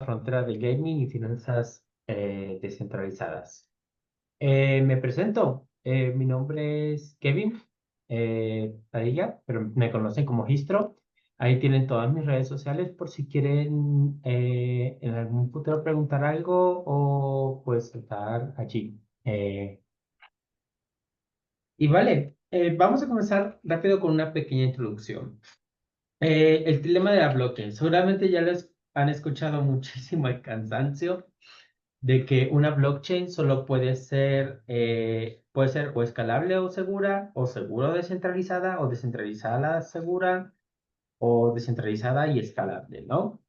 frontera del gaming y finanzas descentralizadas. Me presento, mi nombre es Kevin Padilla, pero me conocen como Gistro. Ahí tienen todas mis redes sociales por si quieren en algún futuro preguntar algo o pues estar allí. Y vale, vamos a comenzar rápido con una pequeña introducción. El dilema de la blockchain. Seguramente ya les han escuchado muchísimo el cansancio de que una blockchain solo puede ser o escalable o segura o descentralizada segura, o descentralizada y escalable, ¿no?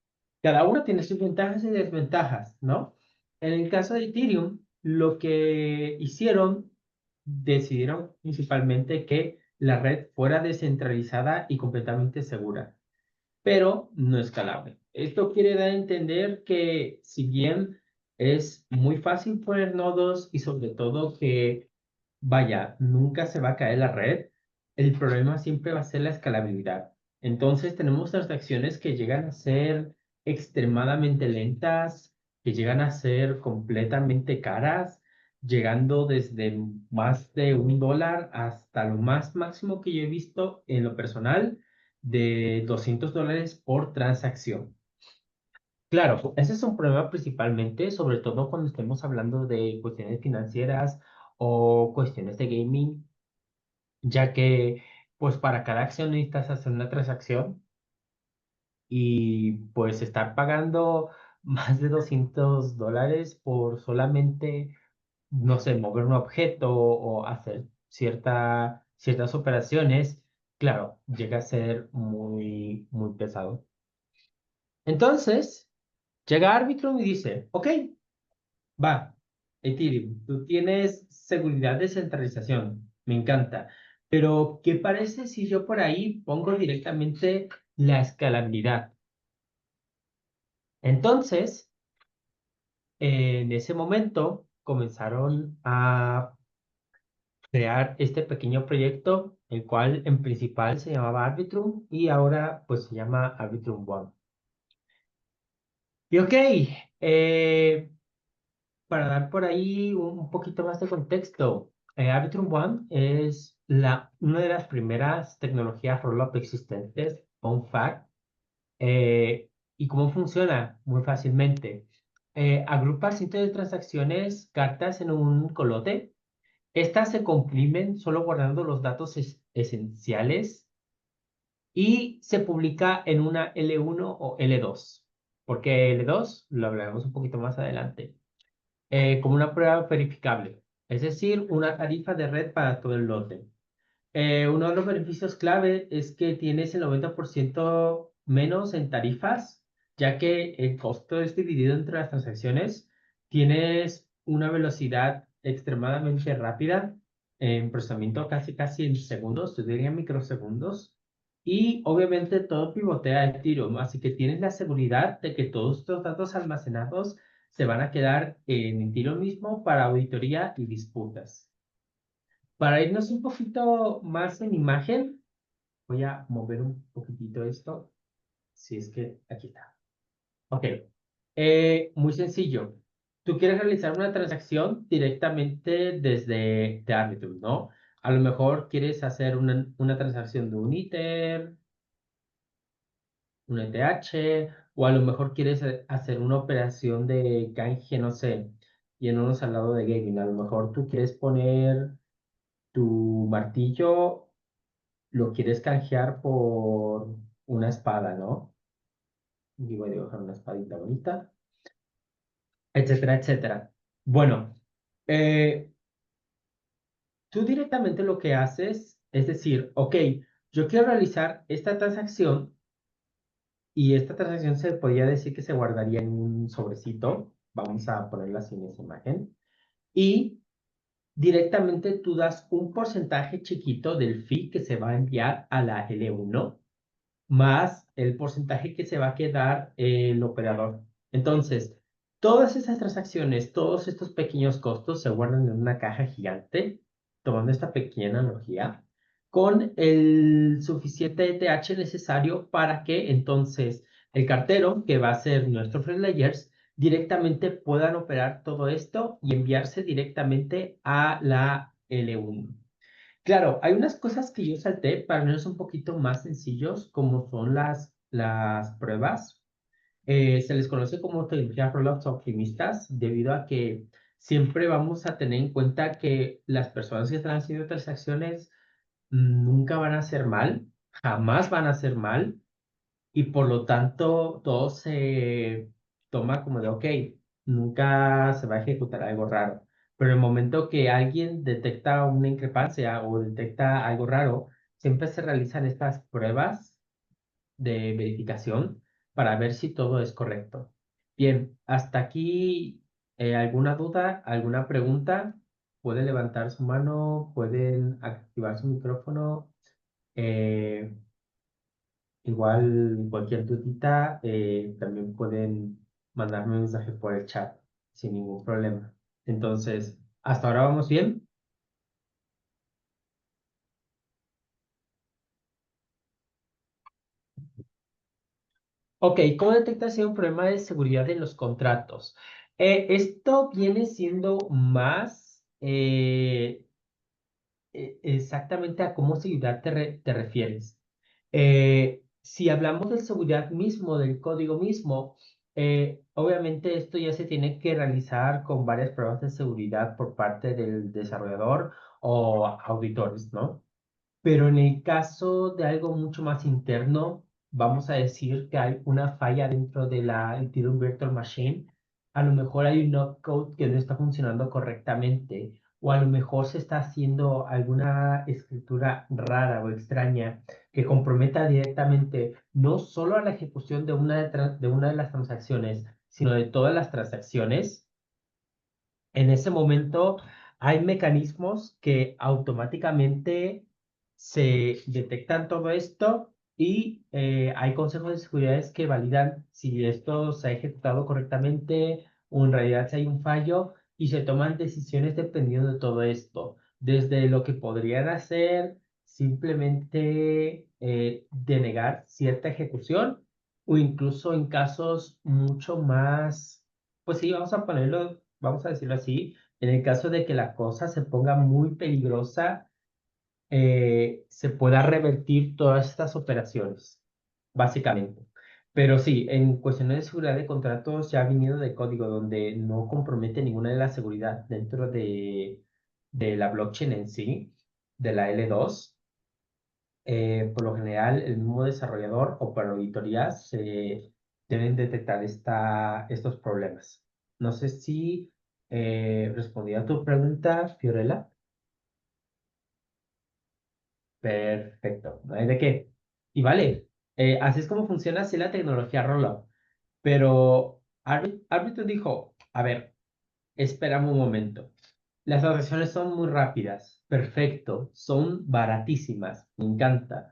Cada una tiene sus ventajas y desventajas, ¿no? En el caso de Ethereum, lo que decidieron principalmente que la red fuera descentralizada y completamente segura, pero no escalable. Esto quiere dar a entender que si bien es muy fácil poner nodos y sobre todo que, vaya, nunca se va a caer la red, el problema siempre va a ser la escalabilidad. Entonces tenemos transacciones que llegan a ser extremadamente lentas, que llegan a ser completamente caras, llegando desde más de $1 hasta lo más máximo que yo he visto en lo personal de $200 por transacción. Claro, ese es un problema principalmente, sobre todo cuando estemos hablando de cuestiones financieras o cuestiones de gaming, ya que pues para cada acción necesitas hacer una transacción y pues estar pagando más de $200 por solamente, no sé, mover un objeto o hacer ciertas operaciones, claro, llega a ser muy, muy pesado. Entonces, llega Arbitrum y dice, ok, va, Ethereum, tú tienes seguridad de centralización, me encanta, pero ¿qué parece si yo por ahí pongo directamente la escalabilidad? Entonces, en ese momento comenzaron a crear este pequeño proyecto, el cual en principal se llamaba Arbitrum y ahora pues se llama Arbitrum One. Y ok, eh, para dar por ahí un poquito más de contexto, Arbitrum One es una de las primeras tecnologías roll-up existentes, fun fact. ¿Y cómo funciona? Muy fácilmente. Agrupa cientos de transacciones, cartas en un colote. Estas se comprimen solo guardando los datos esenciales y se publica en una L1 o L2. ¿Por qué L2? Lo hablaremos un poquito más adelante. Como una prueba verificable, es decir, una tarifa de red para todo el lote. Uno de los beneficios clave es que tienes el 90% menos en tarifas, ya que el costo es dividido entre las transacciones. Tienes una velocidad extremadamente rápida en procesamiento, casi en segundos, yo diría microsegundos. Y obviamente todo pivotea a Ethereum, así que tienes la seguridad de que todos estos datos almacenados se van a quedar en Ethereum mismo para auditoría y disputas. Para irnos un poquito más en imagen, voy a mover un poquitito esto. Si es que aquí está. Ok. Muy sencillo. Tú quieres realizar una transacción directamente desde de Arbitrum, ¿no? A lo mejor quieres hacer una transacción de un ITER, un ETH, o a lo mejor quieres hacer una operación de canje, no sé, yéndonos al lado de gaming. A lo mejor tú quieres poner tu martillo, lo quieres canjear por una espada, ¿no? Y voy a dibujar una espadita bonita, etcétera, etcétera. Bueno, eh, tú directamente lo que haces es decir, ok, yo quiero realizar esta transacción y esta transacción se podría decir que se guardaría en un sobrecito. Vamos a ponerla así en esa imagen. Y directamente tú das un porcentaje chiquito del fee que se va a enviar a la L1 más el porcentaje que se va a quedar el operador. Entonces, todas esas transacciones, todos estos pequeños costos se guardan en una caja gigante, tomando esta pequeña analogía, con el suficiente ETH necesario para que entonces el cartero, que va a ser nuestro Fred Layers, directamente puedan operar todo esto y enviarse directamente a la L1. Claro, hay unas cosas que yo salté para ponerlos un poquito más sencillos, como son las pruebas. Se les conoce como tecnologías rollups optimistas, debido a que siempre vamos a tener en cuenta que las personas que están haciendo transacciones nunca van a hacer mal, jamás van a hacer mal, y por lo tanto todo se toma como de, ok, nunca se va a ejecutar algo raro. Pero el momento que alguien detecta una increpancia o detecta algo raro, siempre se realizan estas pruebas de verificación para ver si todo es correcto. Bien, hasta aquí, ¿alguna duda, alguna pregunta? Pueden levantar su mano, pueden activar su micrófono. eh, Igual cualquier dudita, también pueden mandarme un mensaje por el chat sin ningún problema. Entonces, ¿hasta ahora vamos bien? Ok, ¿cómo detectas si hay un problema de seguridad en los contratos? Esto viene siendo más exactamente a cómo seguridad te refieres. Si hablamos de seguridad mismo, del código mismo, obviamente esto ya se tiene que realizar con varias pruebas de seguridad por parte del desarrollador o auditores, ¿no? Pero en el caso de algo mucho más interno, vamos a decir que hay una falla dentro de la Ethereum Virtual Machine. A lo mejor hay un opcode que no está funcionando correctamente, o a lo mejor se está haciendo alguna escritura rara o extraña que comprometa directamente no solo a la ejecución de de una de las transacciones, sino de todas las transacciones. En ese momento hay mecanismos que automáticamente se detectan todo esto y hay consejos de seguridad que validan si esto se ha ejecutado correctamente o en realidad si hay un fallo y se toman decisiones dependiendo de todo esto. Desde lo que podrían hacer, simplemente denegar cierta ejecución o incluso en casos mucho más, pues sí, vamos a ponerlo, vamos a decirlo así, en el caso de que la cosa se ponga muy peligrosa, se pueda revertir todas estas operaciones, básicamente. Pero sí, en cuestiones de seguridad de contratos ya ha venido de código donde no compromete ninguna de la seguridad dentro de la blockchain en sí, de la L2. Por lo general, el mismo desarrollador o para auditorías deben detectar estos problemas. No sé si respondí a tu pregunta, Fiorella. Perfecto, no hay de qué. Y vale, así es como funciona así la tecnología Rollup. Pero Arbitrum dijo, a ver, espérame un momento. Las transacciones son muy rápidas, perfecto, son baratísimas, me encanta.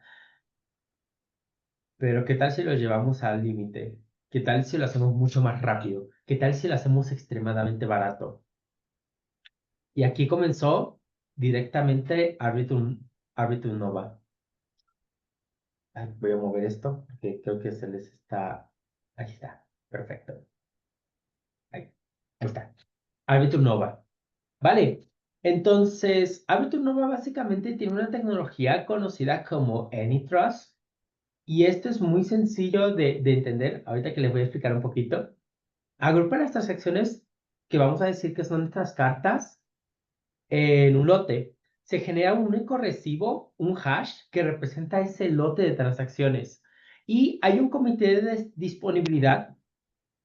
Pero ¿qué tal si lo llevamos al límite? ¿Qué tal si lo hacemos mucho más rápido? ¿Qué tal si lo hacemos extremadamente barato? Y aquí comenzó directamente Arbitrum Nova. Ay, voy a mover esto porque creo que se les está. Ahí está. Perfecto. Ahí, ahí está. Arbitrum Nova. Vale. Entonces, Arbitrum Nova básicamente tiene una tecnología conocida como AnyTrust. Y esto es muy sencillo de entender. Ahorita que les voy a explicar un poquito. Agrupa las transacciones que vamos a decir que son nuestras cartas en un lote. Se genera un único recibo, un hash, que representa ese lote de transacciones. Y hay un comité de disponibilidad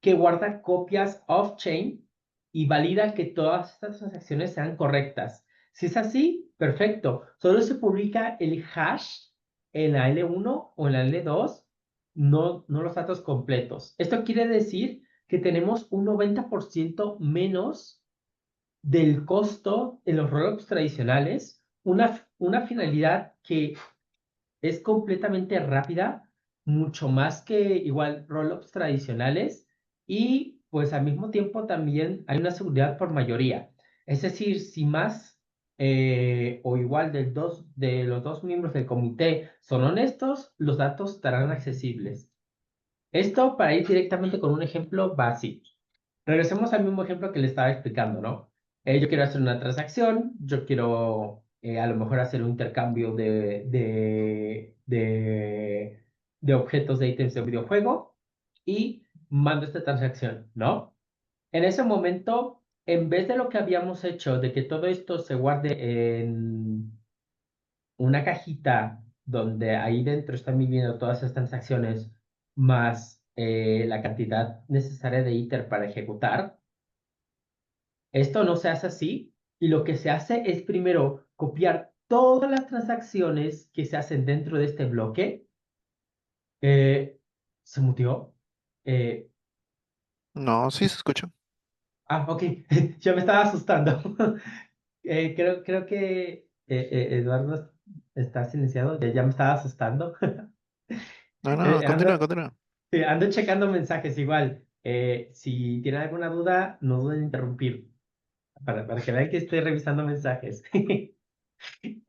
que guarda copias off-chain y valida que todas estas transacciones sean correctas. Si es así, perfecto. Solo se publica el hash en la L1 o en la L2, no los datos completos. Esto quiere decir que tenemos un 90% menos del costo en los rollups tradicionales, una finalidad que es completamente rápida, mucho más que igual rollups tradicionales y pues al mismo tiempo también hay una seguridad por mayoría. Es decir, si más o igual de los dos miembros del comité son honestos, los datos estarán accesibles. Esto para ir directamente con un ejemplo básico. Regresemos al mismo ejemplo que le estaba explicando, ¿no? Yo quiero hacer una transacción, yo quiero a lo mejor hacer un intercambio de objetos de ítems de un videojuego y mando esta transacción, ¿no? En ese momento, en vez de lo que habíamos hecho, de que todo esto se guarde en una cajita donde ahí dentro están viviendo todas esas transacciones más la cantidad necesaria de íter para ejecutar, esto no se hace así y lo que se hace es primero copiar todas las transacciones que se hacen dentro de este bloque. ¿Se mutió? Eh, No, sí se escucha. ok, ya me estaba asustando. Creo que Eduardo está silenciado, ya me estaba asustando. No, no, continúa, Ando, continúa. sí, ando checando mensajes igual. Si tienen alguna duda, no duden en interrumpir para que vean que estoy revisando mensajes.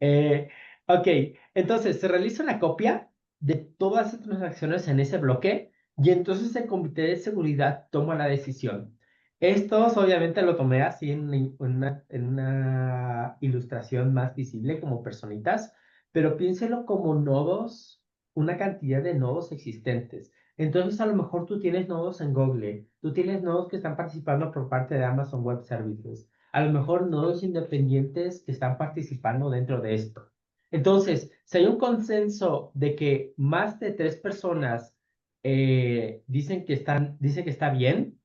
Eh, ok, entonces se realiza una copia de todas las transacciones en ese bloque y entonces el comité de seguridad toma la decisión. Estos obviamente lo tomé así en una ilustración más visible como personitas, pero piénselo como nodos, una cantidad de nodos existentes. Entonces a lo mejor tú tienes nodos en Google, tú tienes nodos que están participando por parte de Amazon Web Services, a lo mejor nodos independientes que están participando dentro de esto. Entonces, si hay un consenso de que más de 3 personas dicen que está bien,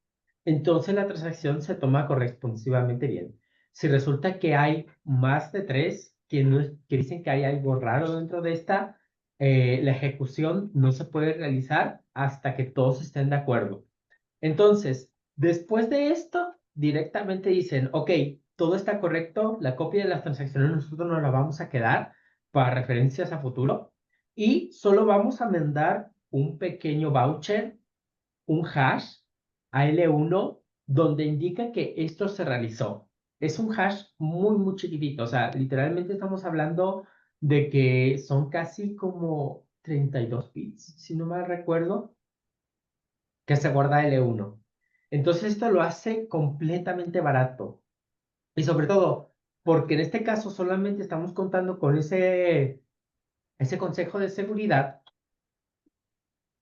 entonces la transacción se toma corresponsivamente bien. Si resulta que hay más de 3 que dicen que hay algo raro dentro de esta, la ejecución no se puede realizar hasta que todos estén de acuerdo. Entonces, después de esto, directamente dicen, ok, todo está correcto, la copia de las transacciones nosotros nos la vamos a quedar para referencias a futuro y solo vamos a mandar un pequeño voucher, un hash a L1 donde indica que esto se realizó. Es un hash muy, muy chiquitito, o sea, literalmente estamos hablando de que son casi como 32 bits, si no mal recuerdo que se guarda L1. Entonces esto lo hace completamente barato. Y sobre todo, porque en este caso solamente estamos contando con ese consejo de seguridad,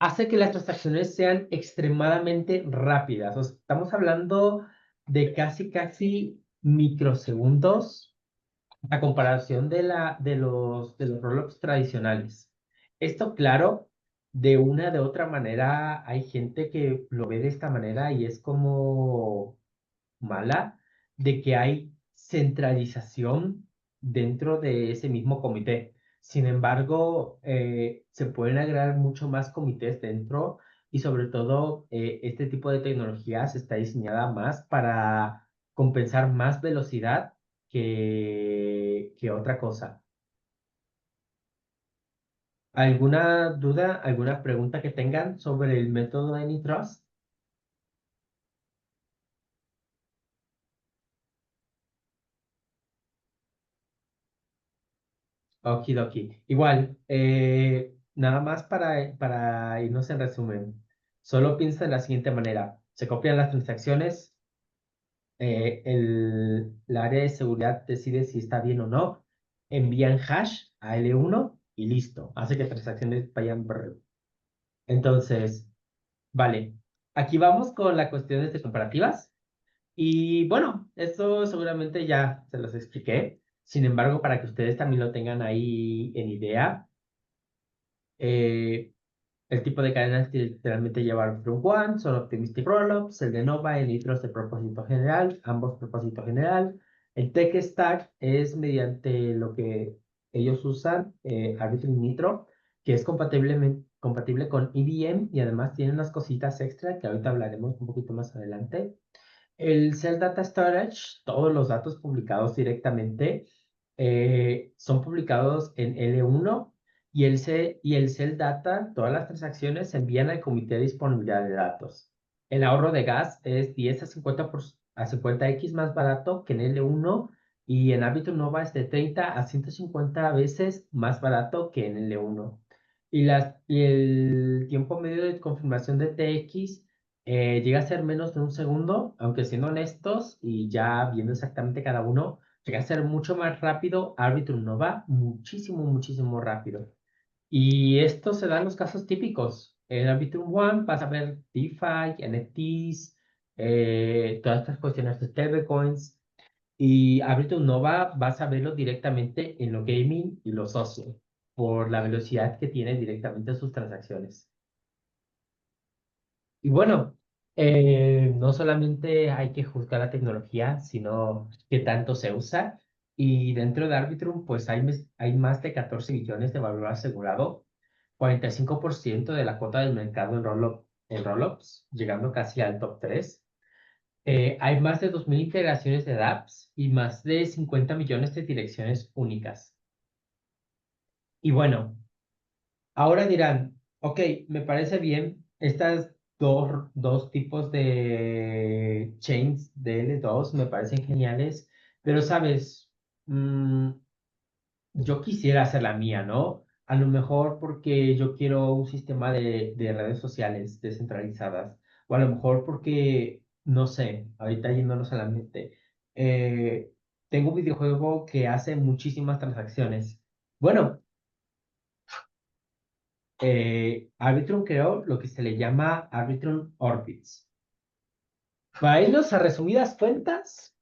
hace que las transacciones sean extremadamente rápidas. O sea, estamos hablando de casi microsegundos a comparación de los rollups tradicionales. Esto, claro, de otra manera, hay gente que lo ve de esta manera y es como mala, de que hay centralización dentro de ese mismo comité. Sin embargo, se pueden agregar mucho más comités dentro y sobre todo este tipo de tecnologías está diseñada más para compensar más velocidad que otra cosa. ¿Alguna duda, alguna pregunta que tengan sobre el método de Nitros? Okidoki. Igual, nada más para irnos en resumen. Solo piensa de la siguiente manera. Se copian las transacciones, la área de seguridad decide si está bien o no, envían hash a L1 y listo. Hace que transacciones vayan. Entonces, vale. Aquí vamos con la cuestión de comparativas. Y bueno, esto seguramente ya se los expliqué. Sin embargo, para que ustedes también lo tengan ahí en idea, eh, el tipo de cadenas que literalmente lleva from one son Optimistic Rollups, el de Nova, el Nitros de propósito general, ambos propósito general. El Tech Stack es mediante lo que ellos usan, Arbitrum Nitro, que es compatible con EVM y además tiene unas cositas extra que ahorita hablaremos un poquito más adelante. El Cell Data Storage, todos los datos publicados directamente son publicados en L1 y el Cell Data, todas las transacciones se envían al comité de disponibilidad de datos. El ahorro de gas es 10 a 50x más barato que en L1 y en Arbitrum Nova es de 30 a 150 veces más barato que en L1. y el tiempo medio de confirmación de TX llega a ser menos de un segundo, aunque siendo honestos y ya viendo exactamente cada uno, llega a ser mucho más rápido. Arbitrum no va muchísimo, muchísimo rápido. Y esto se da en los casos típicos. En Arbitrum One vas a ver DeFi, NFTs, todas estas cuestiones de stablecoins. Y Arbitrum Nova vas a verlo directamente en lo gaming y lo social, por la velocidad que tiene directamente sus transacciones. Y bueno, no solamente hay que juzgar la tecnología, sino qué tanto se usa. Y dentro de Arbitrum, pues hay más de 14 billones de valor asegurado, 45% de la cuota del mercado en rollups, llegando casi al top 3. Hay más de 2.000 integraciones de dApps y más de 50 millones de direcciones únicas. Y bueno, ahora dirán, ok, me parece bien estas dos tipos de chains de L2, me parecen geniales, pero sabes, Mm, yo quisiera hacer la mía, ¿no? A lo mejor porque yo quiero un sistema de redes sociales descentralizadas, o a lo mejor porque, no sé, ahorita yéndonos a la mente, eh, tengo un videojuego que hace muchísimas transacciones. Bueno, Arbitrum creó lo que se le llama Arbitrum Orbits. Para ellos, a resumidas cuentas,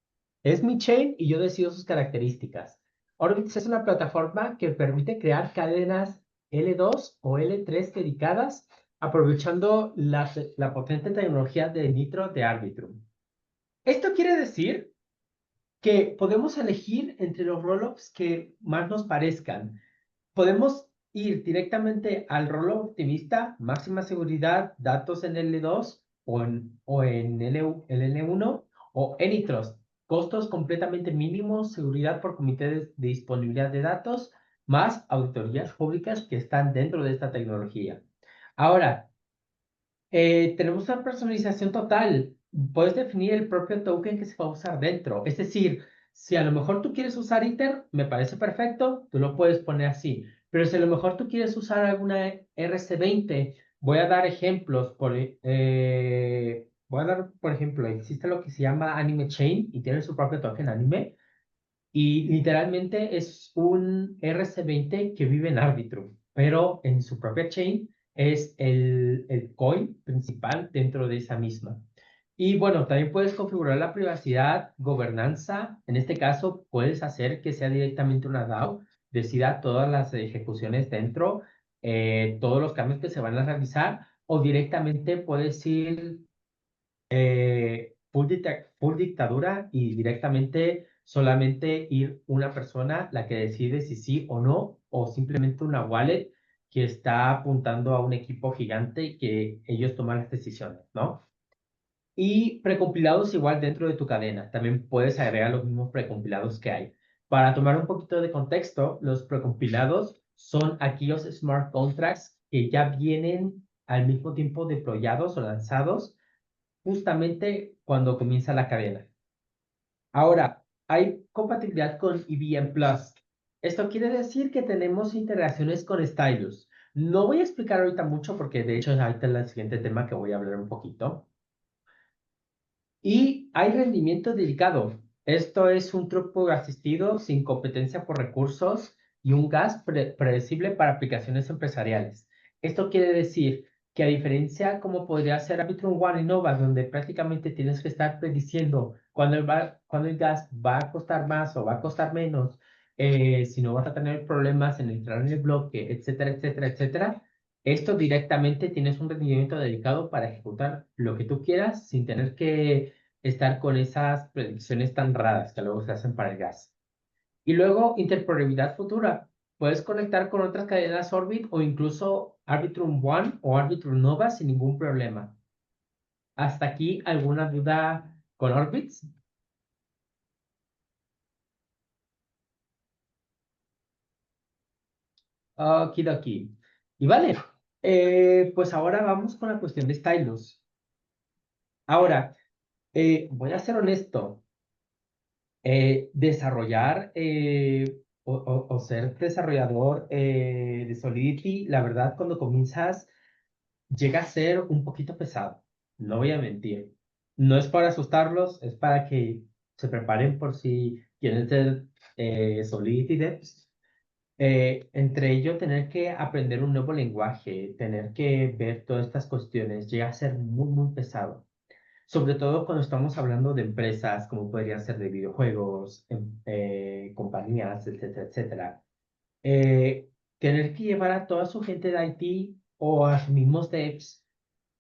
es mi chain y yo decido sus características. Orbitz es una plataforma que permite crear cadenas L2 o L3 dedicadas, aprovechando la potente tecnología de Nitro de Arbitrum. Esto quiere decir que podemos elegir entre los rollups que más nos parezcan. Podemos ir directamente al rollup optimista, máxima seguridad, datos en L2 o en L1 o Anytrust, costos completamente mínimos, seguridad por comité de disponibilidad de datos, más auditorías públicas que están dentro de esta tecnología. Ahora, tenemos una personalización total. Puedes definir el propio token que se va a usar dentro. Es decir, si a lo mejor tú quieres usar ITER, me parece perfecto, tú lo puedes poner así. Pero si a lo mejor tú quieres usar alguna RC20, voy a dar ejemplos. Voy a dar, por ejemplo, existe lo que se llama Anime Chain y tiene su propio token anime. Y literalmente es un RC20 que vive en Arbitrum, pero en su propia chain es el coin principal dentro de esa misma. Y bueno, también puedes configurar la privacidad, gobernanza. En este caso, puedes hacer que sea directamente una DAO, decida todas las ejecuciones dentro, todos los cambios que se van a realizar, o directamente puedes ir full dictadura y directamente solamente ir una persona la que decide si sí o no, o simplemente una wallet que está apuntando a un equipo gigante y que ellos toman las decisiones, ¿no? Y precompilados igual dentro de tu cadena. También puedes agregar los mismos precompilados que hay. Para tomar un poquito de contexto, los precompilados son aquellos smart contracts que ya vienen al mismo tiempo deployados o lanzados justamente cuando comienza la cadena. Ahora, hay compatibilidad con EVM Plus. Esto quiere decir que tenemos integraciones con Stylus. No voy a explicar ahorita mucho porque de hecho ahorita es el siguiente tema que voy a hablar un poquito. Y hay rendimiento dedicado. Esto es un truco asistido sin competencia por recursos y un gas predecible para aplicaciones empresariales. Esto quiere decir que a diferencia como podría ser Arbitrum One y Nova, donde prácticamente tienes que estar prediciendo cuando el gas va a costar más o va a costar menos, si no vas a tener problemas en entrar en el bloque, etcétera, etcétera, etcétera. Esto directamente tienes un rendimiento dedicado para ejecutar lo que tú quieras sin tener que estar con esas predicciones tan raras que luego se hacen para el gas. Y luego, interoperabilidad futura. Puedes conectar con otras cadenas Orbit o incluso Arbitrum One o Arbitrum Nova sin ningún problema. ¿Hasta aquí alguna duda con Orbits? Okidoki. Y vale, pues ahora vamos con la cuestión de stylos. Ahora, voy a ser honesto. Desarrollar o ser desarrollador de Solidity, la verdad, cuando comienzas, llega a ser un poquito pesado. No voy a mentir. No es para asustarlos, es para que se preparen por si quieren ser Solidity Devs. Entre ello, tener que aprender un nuevo lenguaje, tener que ver todas estas cuestiones, llega a ser muy, muy pesado. Sobre todo cuando estamos hablando de empresas como podrían ser de videojuegos, compañías, etcétera, etcétera. Tener que llevar a toda su gente de IT o a sus mismos devs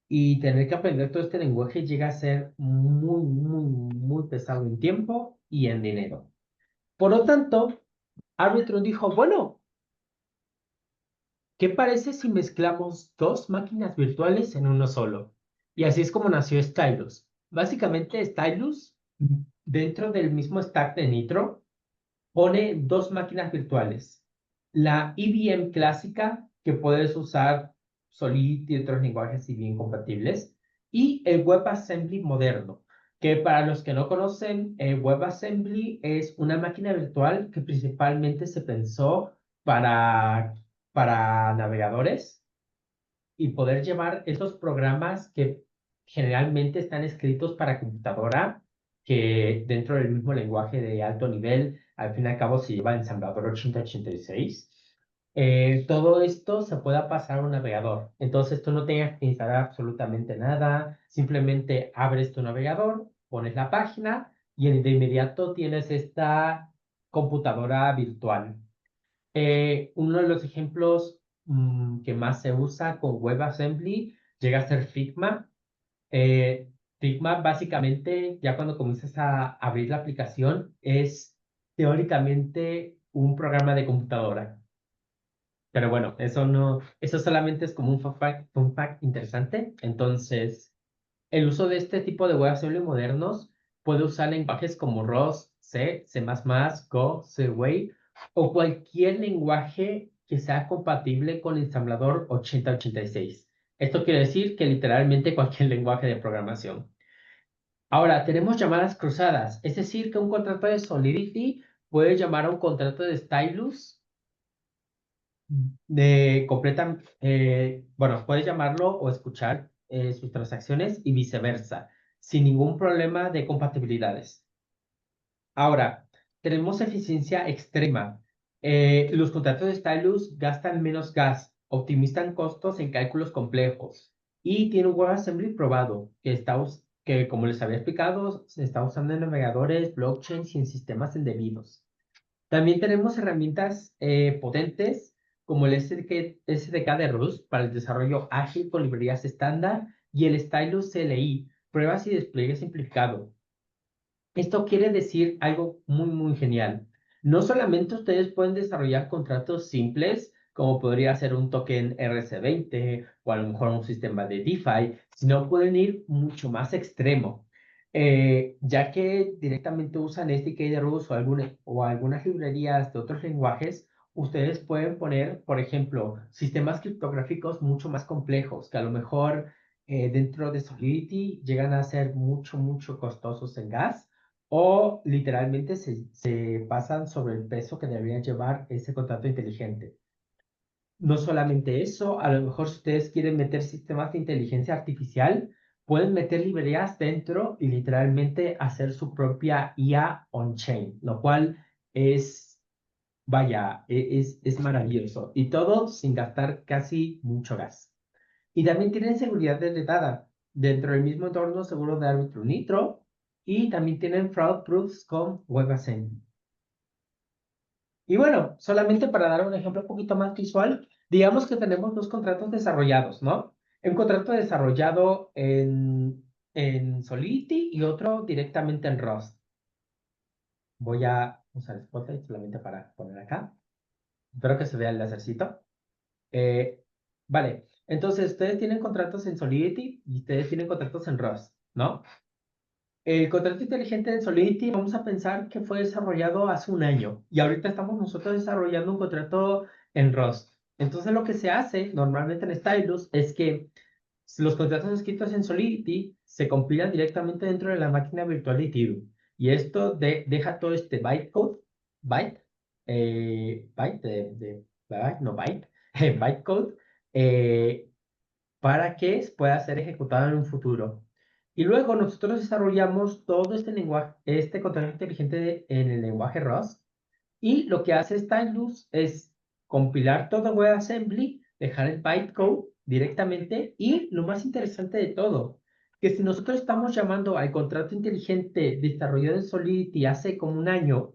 y tener que aprender todo este lenguaje llega a ser muy, muy, muy pesado en tiempo y en dinero. Por lo tanto, Arbitrum dijo, bueno, ¿qué parece si mezclamos dos máquinas virtuales en uno solo? Y así es como nació Stylus. Básicamente, Stylus, dentro del mismo stack de Nitro, pone dos máquinas virtuales. La IBM clásica, que puedes usar Solidity y otros lenguajes si bien compatibles, y el WebAssembly moderno, que para los que no conocen, el WebAssembly es una máquina virtual que principalmente se pensó para, para navegadores y poder llevar esos programas que generalmente están escritos para computadora, que dentro del mismo lenguaje de alto nivel, al fin y al cabo se lleva el ensamblador 8086. Todo esto se pueda pasar a un navegador. Entonces tú no tengas que instalar absolutamente nada, simplemente abres tu navegador, pones la página y de inmediato tienes esta computadora virtual. Uno de los ejemplos que más se usa con WebAssembly llega a ser Figma. Eh, Figma básicamente, ya cuando comienzas a abrir la aplicación, es teóricamente un programa de computadora. Pero bueno, eso no, eso solamente es como un fun fact interesante. Entonces, el uso de este tipo de WebAssembly modernos puede usar lenguajes como Rust, C, C++, Go, C-Way o cualquier lenguaje que sea compatible con el ensamblador 8086. Esto quiere decir que literalmente cualquier lenguaje de programación. Ahora, tenemos llamadas cruzadas, es decir, que un contrato de Solidity puede llamar a un contrato de Stylus de completa, bueno, puedes llamarlo o escuchar sus transacciones y viceversa, sin ningún problema de compatibilidades. Ahora, tenemos eficiencia extrema. Los contratos de Stylus gastan menos gas, optimizan costos en cálculos complejos y tiene un WebAssembly probado que, como les había explicado, se está usando en navegadores, blockchains y en sistemas embebidos. También tenemos herramientas potentes como el SDK de Rust para el desarrollo ágil con librerías estándar y el Stylus CLI, pruebas y despliegue simplificado. Esto quiere decir algo muy, muy genial. No solamente ustedes pueden desarrollar contratos simples, como podría ser un token RC20 o a lo mejor un sistema de DeFi, sino pueden ir mucho más extremo, ya que directamente usan SDK de Rust o algunas librerías de otros lenguajes. Ustedes pueden poner, por ejemplo, sistemas criptográficos mucho más complejos, que a lo mejor dentro de Solidity llegan a ser mucho, mucho costosos en gas o literalmente se pasan sobre el peso que debería llevar ese contrato inteligente. No solamente eso, a lo mejor si ustedes quieren meter sistemas de inteligencia artificial, pueden meter librerías dentro y literalmente hacer su propia IA on-chain, lo cual es, vaya, es maravilloso. Y todo sin gastar casi mucho gas. Y también tienen seguridad heredada dentro del mismo entorno seguro de Arbitrum Nitro y también tienen fraud proofs con WebAssembly. Y bueno, solamente para dar un ejemplo un poquito más visual, digamos que tenemos dos contratos desarrollados, ¿no? Un contrato desarrollado en Solidity y otro directamente en Rust. Voy a usar Spotlight solamente para poner acá. Espero que se vea el lásercito. Eh, vale, entonces ustedes tienen contratos en Solidity y ustedes tienen contratos en Rust, ¿no? El contrato inteligente de Solidity, vamos a pensar que fue desarrollado hace un año y ahorita estamos nosotros desarrollando un contrato en Rust. Entonces lo que se hace normalmente en Stylus es que los contratos escritos en Solidity se compilan directamente dentro de la máquina virtual de Ethereum y esto deja todo este bytecode, byte, byte no byte, bytecode, eh, para que pueda ser ejecutado en un futuro. Y luego nosotros desarrollamos todo este lenguaje, este control inteligente en el lenguaje Rust. Y lo que hace Stylus es compilar todo WebAssembly, dejar el bytecode directamente y lo más interesante de todo, que si nosotros estamos llamando al contrato inteligente desarrollado en Solidity hace como un año,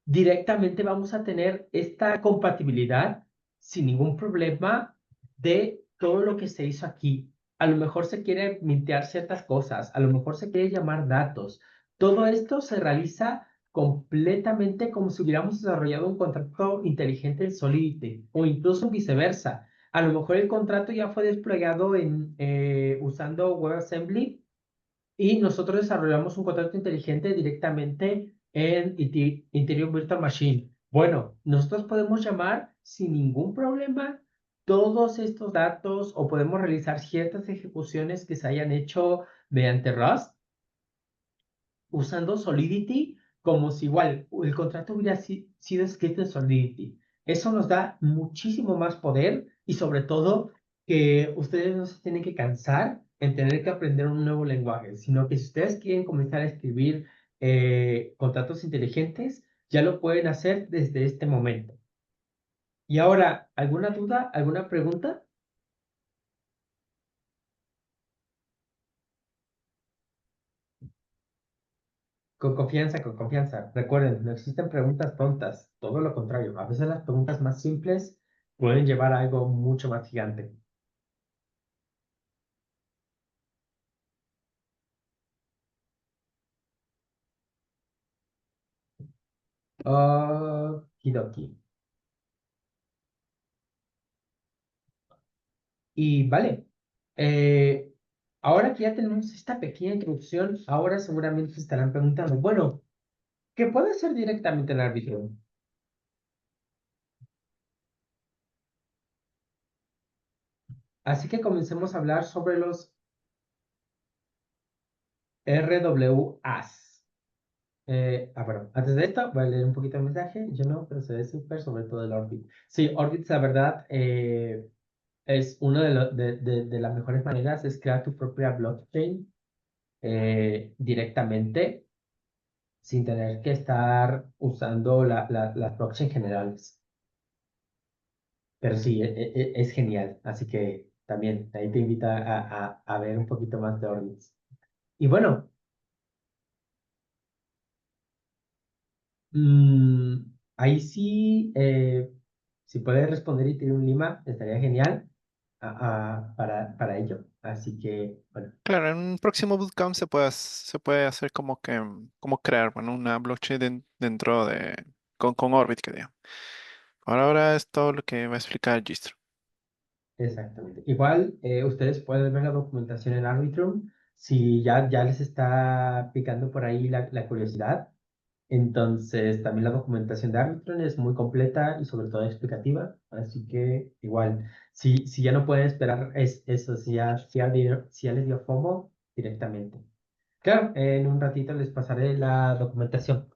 directamente vamos a tener esta compatibilidad sin ningún problema de todo lo que se hizo aquí. A lo mejor se quiere mintear ciertas cosas, a lo mejor se quiere llamar datos. Todo esto se realiza completamente como si hubiéramos desarrollado un contrato inteligente en Solidity o incluso viceversa. A lo mejor el contrato ya fue desplegado usando WebAssembly y nosotros desarrollamos un contrato inteligente directamente en Interior Virtual Machine. Bueno, nosotros podemos llamar sin ningún problema todos estos datos o podemos realizar ciertas ejecuciones que se hayan hecho mediante Rust usando Solidity como si igual el contrato hubiera sido escrito en Solidity. Eso nos da muchísimo más poder y sobre todo que ustedes no se tienen que cansar en tener que aprender un nuevo lenguaje, sino que si ustedes quieren comenzar a escribir contratos inteligentes, ya lo pueden hacer desde este momento. Y ahora, ¿alguna duda? ¿Alguna pregunta? Con confianza, con confianza. Recuerden, no existen preguntas tontas, todo lo contrario. A veces las preguntas más simples pueden llevar a algo mucho más gigante. Okidoki. Y vale, eh, ahora que ya tenemos esta pequeña introducción, ahora seguramente se estarán preguntando, bueno, ¿qué puede hacer directamente el árbitro? Así que comencemos a hablar sobre los RWAs. Bueno, antes de esto, voy a leer un poquito el mensaje. Yo no, pero se ve súper, sobre todo el Orbit. Sí, Orbit, la verdad, es una de las mejores maneras, es crear tu propia blockchain directamente, sin tener que estar usando las blockchain generales. Pero sí, es genial. Así que también ahí te invita a ver un poquito más de Orbit. Y bueno, Mm, ahí sí, si puedes responder y tiene un lima, estaría genial para ello. Así que, bueno, Claro, en un próximo bootcamp se puede hacer como que, como crear, bueno, una blockchain dentro de, con Orbit, que diga. Por ahora es todo lo que va a explicar Gistro. exactamente. Igual, ustedes pueden ver la documentación en Arbitrum. Si ya les está picando por ahí la curiosidad, entonces también la documentación de Arbitrum es muy completa y sobre todo explicativa. Así que, igual, si ya no pueden esperar eso, si ya les dio FOMO, directamente. Claro, en un ratito les pasaré la documentación.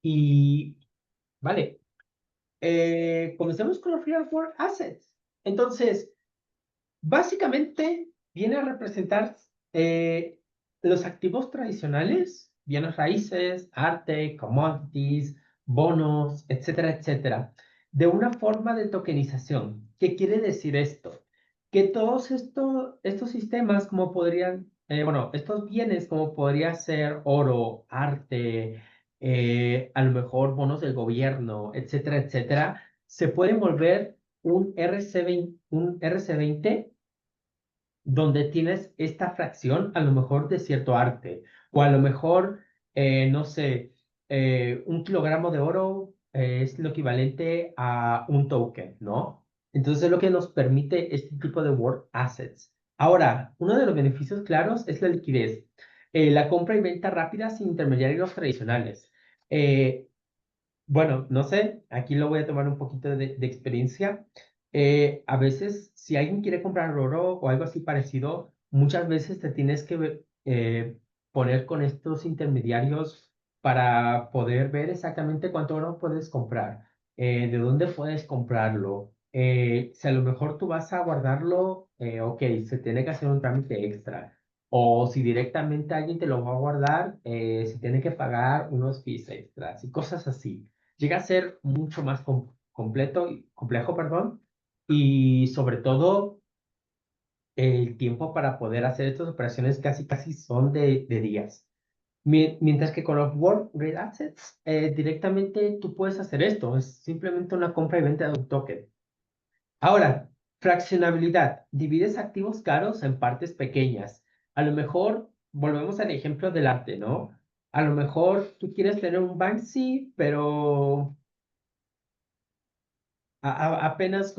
Y vale, comencemos con los Real World Assets. Entonces, básicamente viene a representar los activos tradicionales, bienes raíces, arte, commodities, bonos, etcétera, etcétera, de una forma de tokenización. ¿Qué quiere decir esto? Que todos estos sistemas, como podrían, bueno, estos bienes, como podría ser oro, arte, a lo mejor bonos del gobierno, etcétera, etcétera, se pueden volver un RC20 donde tienes esta fracción a lo mejor de cierto arte, o a lo mejor, no sé, 1 kilogramo de oro es lo equivalente a un token, ¿no? Entonces es lo que nos permite este tipo de World Assets. Ahora, uno de los beneficios claros es la liquidez. La compra y venta rápida sin intermediarios tradicionales. Eh, bueno, no sé, aquí lo voy a tomar un poquito de experiencia. A veces, si alguien quiere comprar oro o algo así parecido, muchas veces te tienes que poner con estos intermediarios para poder ver exactamente cuánto oro puedes comprar, de dónde puedes comprarlo. Si a lo mejor tú vas a guardarlo, ok, se tiene que hacer un trámite extra. O si directamente alguien te lo va a guardar, se tiene que pagar unos fees extras y cosas así. Llega a ser mucho más completo, complejo, perdón, y sobre todo el tiempo para poder hacer estas operaciones casi casi son de días. Mientras que con los World Real Assets, directamente tú puedes hacer esto, es simplemente una compra y venta de un token. Ahora, fraccionabilidad. Divides activos caros en partes pequeñas. A lo mejor, volvemos al ejemplo del arte, ¿no? A lo mejor tú quieres tener un Banksy, pero apenas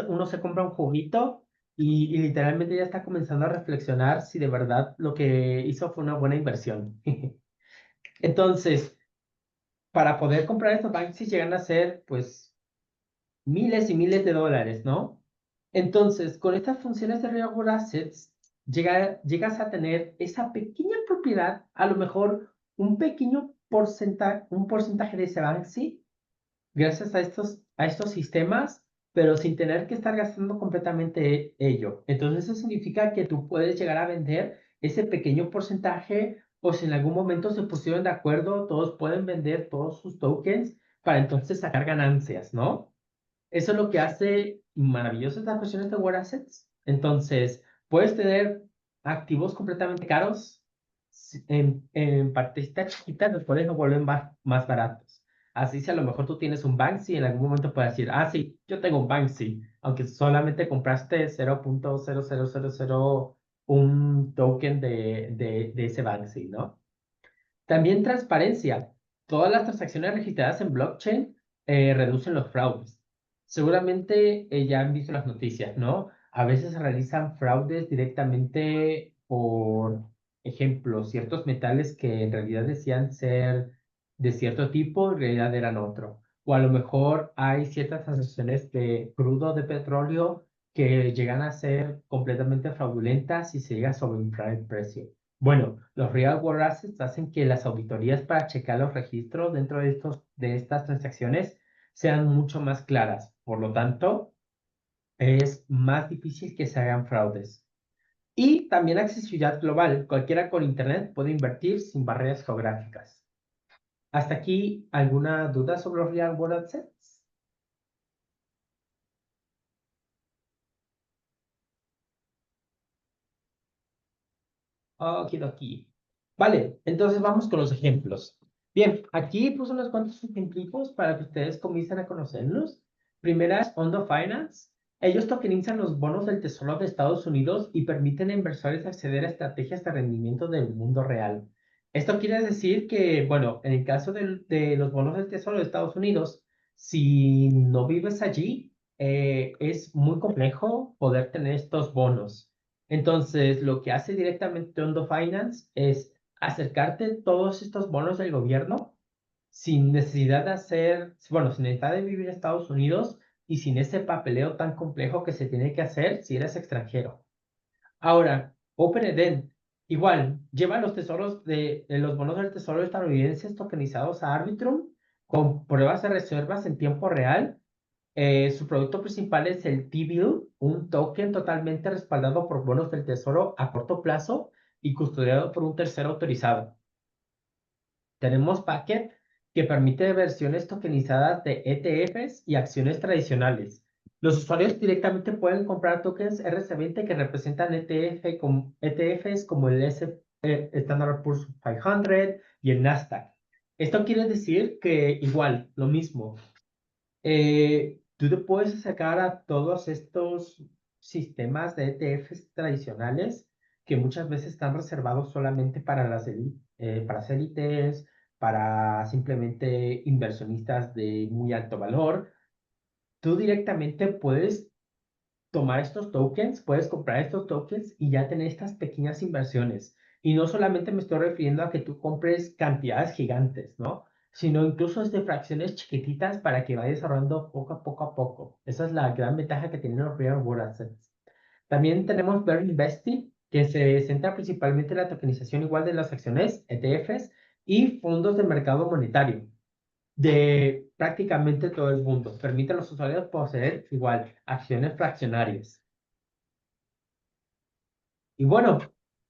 uno se compra un juguito y literalmente ya está comenzando a reflexionar si de verdad lo que hizo fue una buena inversión. Entonces, para poder comprar estos Banksy llegan a ser, pues, miles y miles de dólares, ¿no? Entonces, con estas funciones de Real World Assets, llegas a tener esa pequeña propiedad, a lo mejor un porcentaje de ese Banksy, gracias a estos sistemas, pero sin tener que estar gastando completamente ello. Entonces, eso significa que tú puedes llegar a vender ese pequeño porcentaje, o si en algún momento se pusieron de acuerdo, todos pueden vender todos sus tokens para entonces sacar ganancias, ¿no? Eso es lo que hace maravillosas las cuestiones de War Assets. Entonces, puedes tener activos completamente caros en partecitas chiquitas, después los vuelven más baratos. Así si a lo mejor tú tienes un Banksy, en algún momento puedes decir, ah, sí, yo tengo un Banksy, aunque solamente compraste 0.00001 token de ese Banksy, ¿no? También transparencia. Todas las transacciones registradas en blockchain reducen los fraudes. Seguramente ya han visto las noticias, ¿no? A veces se realizan fraudes directamente por ejemplo, ciertos metales que en realidad decían ser de cierto tipo, en realidad eran otro. O a lo mejor hay ciertas transacciones de crudo de petróleo que llegan a ser completamente fraudulentas y se llega a sobreinflar el precio. Bueno, los real world assets hacen que las auditorías para checar los registros dentro de estas transacciones sean mucho más claras. Por lo tanto, es más difícil que se hagan fraudes. Y también accesibilidad global. Cualquiera con Internet puede invertir sin barreras geográficas. ¿Hasta aquí alguna duda sobre los real world assets? Aquí. Vale, entonces vamos con los ejemplos. Bien, aquí puse unos cuantos ejemplos para que ustedes comiencen a conocerlos. Primera es Ondo Finance. Ellos tokenizan los bonos del Tesoro de Estados Unidos y permiten a inversores acceder a estrategias de rendimiento del mundo real. Esto quiere decir que, bueno, en el caso de los bonos del Tesoro de Estados Unidos, si no vives allí, es muy complejo poder tener estos bonos. Entonces, lo que hace directamente Ondo Finance es acercarte todos estos bonos del gobierno sin necesidad de hacer, bueno, sin necesidad de vivir en Estados Unidos y sin ese papeleo tan complejo que se tiene que hacer si eres extranjero. Ahora, OpenEden, igual, lleva los tesoros de los bonos del tesoro estadounidenses tokenizados a Arbitrum con pruebas de reservas en tiempo real. Su producto principal es el T-Bill, un token totalmente respaldado por bonos del tesoro a corto plazo y custodiado por un tercero autorizado. Tenemos Packet, que permite versiones tokenizadas de ETFs y acciones tradicionales. Los usuarios directamente pueden comprar tokens RC20 que representan ETFs como el Standard Poor's 500 y el Nasdaq. Esto quiere decir que igual, lo mismo, tú te puedes acercar a todos estos sistemas de ETFs tradicionales que muchas veces están reservados solamente para para las élites, para simplemente inversionistas de muy alto valor. Tú directamente puedes tomar estos tokens, puedes comprar estos tokens y ya tener estas pequeñas inversiones. Y no solamente me estoy refiriendo a que tú compres cantidades gigantes, ¿no? Sino incluso desde fracciones chiquititas para que vayas ahorrando poco a poco a poco. Esa es la gran ventaja que tienen los real world assets. También tenemos Bear Investing, que se centra principalmente en la tokenización igual de las acciones, ETFs, y fondos de mercado monetario de prácticamente todo el mundo. Permite a los usuarios poseer igual acciones fraccionarias. Y bueno,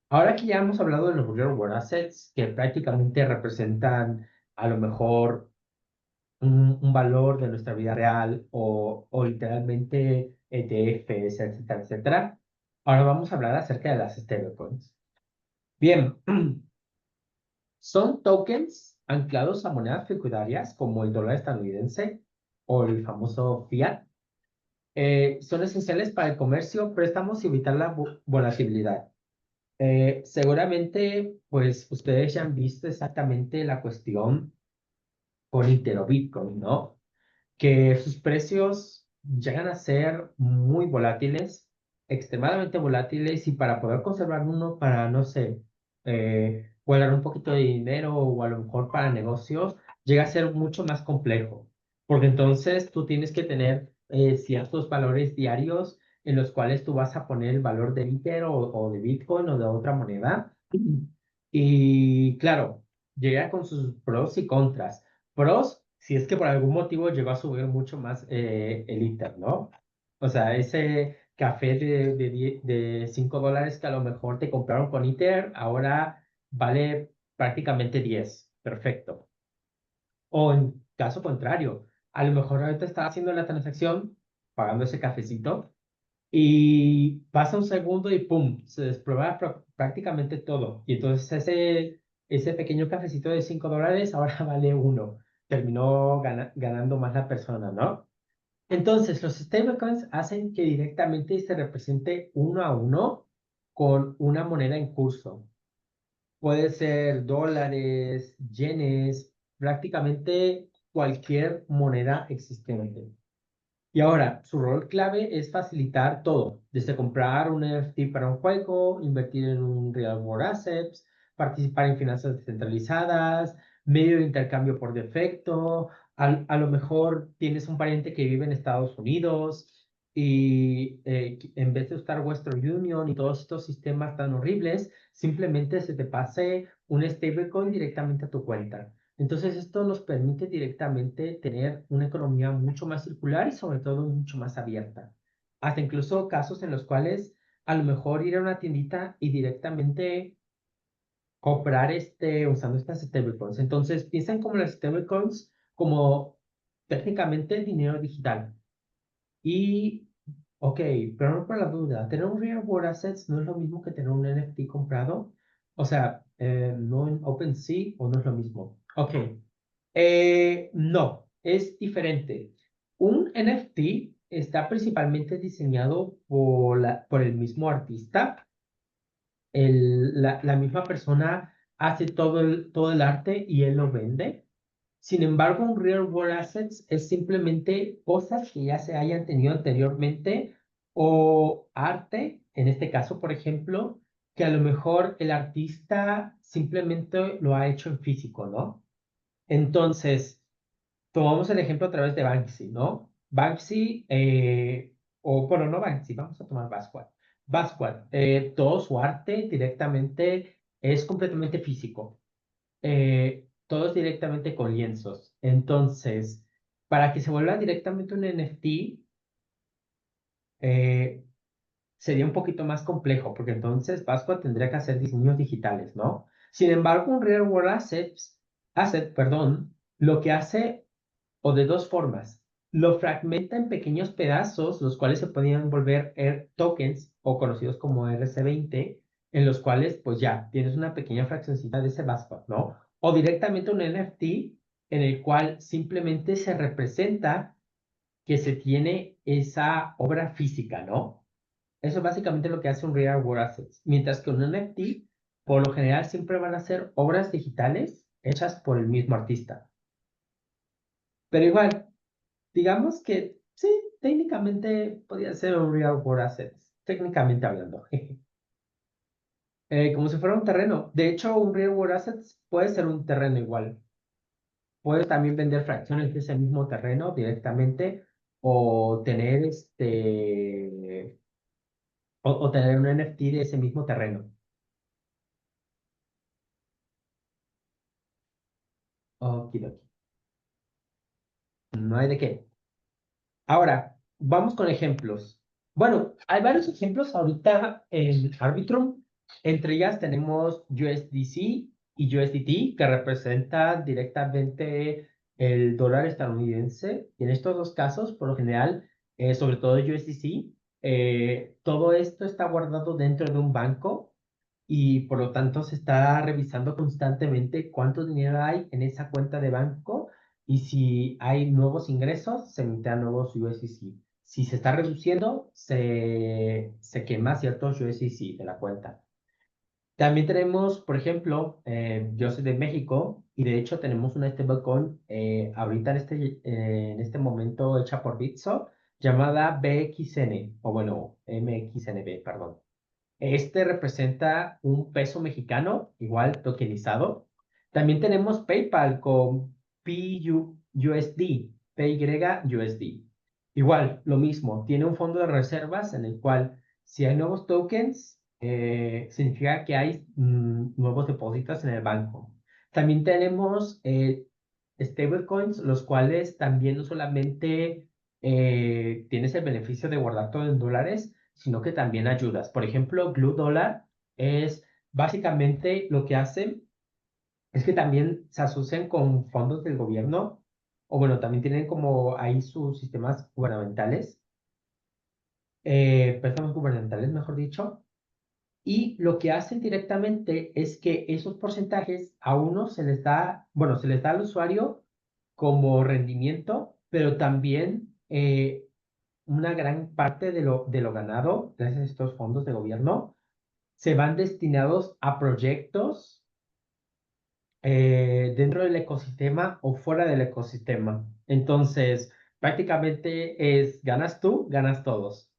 ahora que ya hemos hablado de los real world assets, que prácticamente representan a lo mejor un valor de nuestra vida real o literalmente ETFs, etcétera, etcétera, ahora vamos a hablar acerca de las stablecoins. Bien, son tokens anclados a monedas fiduciarias como el dólar estadounidense o el famoso fiat. Son esenciales para el comercio, préstamos y evitar la volatilidad. Seguramente, pues ustedes ya han visto exactamente la cuestión con Ether o Bitcoin, ¿no? Que sus precios llegan a ser muy volátiles, extremadamente volátiles, y para poder conservar uno para, no sé, guardar un poquito de dinero o a lo mejor para negocios, llega a ser mucho más complejo, porque entonces tú tienes que tener ciertos valores diarios en los cuales tú vas a poner el valor de Ether o de Bitcoin o de otra moneda. Y claro, llega con sus pros y contras. Pros, si es que por algún motivo llegó a subir mucho más el ITER, ¿no? O sea, ese café de $5 que a lo mejor te compraron con ITER, ahora vale prácticamente 10. Perfecto. O en caso contrario, a lo mejor ahorita estás haciendo la transacción, pagando ese cafecito, y pasa un segundo y ¡pum! Se desprova prácticamente todo. Y entonces ese pequeño cafecito de $5 ahora vale uno. Terminó ganando más la persona, ¿no? Entonces, los stablecoins hacen que directamente se represente uno a uno con una moneda en curso. Puede ser dólares, yenes, prácticamente cualquier moneda existente. Y ahora, su rol clave es facilitar todo, desde comprar un NFT para un juego, invertir en un real world assets, participar en finanzas descentralizadas, medio de intercambio por defecto. A lo mejor tienes un pariente que vive en Estados Unidos y en vez de usar Western Union y todos estos sistemas tan horribles, simplemente se te pase un stablecoin directamente a tu cuenta. Entonces, esto nos permite directamente tener una economía mucho más circular y sobre todo mucho más abierta. Hasta incluso casos en los cuales a lo mejor ir a una tiendita y directamente comprar usando estas stablecoins. Entonces, piensan como las stablecoins como técnicamente dinero digital. Y, ok, pero no por la duda, tener un real world assets no es lo mismo que tener un NFT comprado. O sea, no en OpenSea o no es lo mismo. Ok. No, es diferente. Un NFT está principalmente diseñado por el mismo artista. La misma persona hace todo el arte y él lo vende. Sin embargo, un real world assets es simplemente cosas que ya se hayan tenido anteriormente o arte, en este caso, por ejemplo, que a lo mejor el artista simplemente lo ha hecho en físico, ¿no? Entonces, tomamos el ejemplo a través de Banksy, ¿no? Banksy, o bueno, no Banksy, vamos a tomar Basquiat. Basquiat, todo su arte directamente es completamente físico. Todo es directamente con lienzos. Entonces, para que se vuelva directamente un NFT, eh, sería un poquito más complejo, porque entonces Basquiat tendría que hacer diseños digitales, ¿no? Sin embargo, un Real World Asset, perdón, lo que hace o de dos formas. Lo fragmenta en pequeños pedazos, los cuales se podían volver tokens o conocidos como RC20, en los cuales pues ya tienes una pequeña fraccioncita de ese basket, ¿no? O directamente un NFT en el cual simplemente se representa que se tiene esa obra física, ¿no? Eso es básicamente lo que hace un Real World Assets. Mientras que un NFT, por lo general, siempre van a ser obras digitales hechas por el mismo artista. Pero igual, digamos que sí, técnicamente podría ser un real world assets, técnicamente hablando. Como si fuera un terreno. De hecho, un real world assets puede ser un terreno igual. Puedes también vender fracciones de ese mismo terreno directamente o tener o tener un NFT de ese mismo terreno. Okidoki. No hay de qué. Ahora, vamos con ejemplos. Bueno, hay varios ejemplos ahorita en Arbitrum. Entre ellas tenemos USDC y USDT, que representan directamente el dólar estadounidense. Y en estos dos casos, por lo general, sobre todo USDC, todo esto está guardado dentro de un banco y por lo tanto se está revisando constantemente cuánto dinero hay en esa cuenta de banco y si hay nuevos ingresos, se emiten nuevos USDC. Si se está reduciendo, se quema ciertos USDC de la cuenta. También tenemos, por ejemplo, yo soy de México y de hecho tenemos una stablecoin ahorita en este momento hecha por Bitso llamada BXN, o bueno, MXNB, perdón. Este representa un peso mexicano, igual tokenizado. También tenemos PayPal con PYUSD, PYUSD. Igual, lo mismo, tiene un fondo de reservas en el cual si hay nuevos tokens, significa que hay nuevos depósitos en el banco. También tenemos stablecoins, los cuales también no solamente tienes el beneficio de guardar todo en dólares, sino que también ayudas. Por ejemplo, Glue Dollar es básicamente lo que hacen es que también se asocian con fondos del gobierno, o bueno, también tienen como ahí sus sistemas gubernamentales, préstamos gubernamentales, mejor dicho, y lo que hacen directamente es que esos porcentajes a uno se les da, bueno, se les da al usuario como rendimiento, pero también una gran parte de lo ganado, gracias a estos fondos de gobierno, se van destinados a proyectos dentro del ecosistema o fuera del ecosistema. Entonces, prácticamente es ganas tú, ganas todos.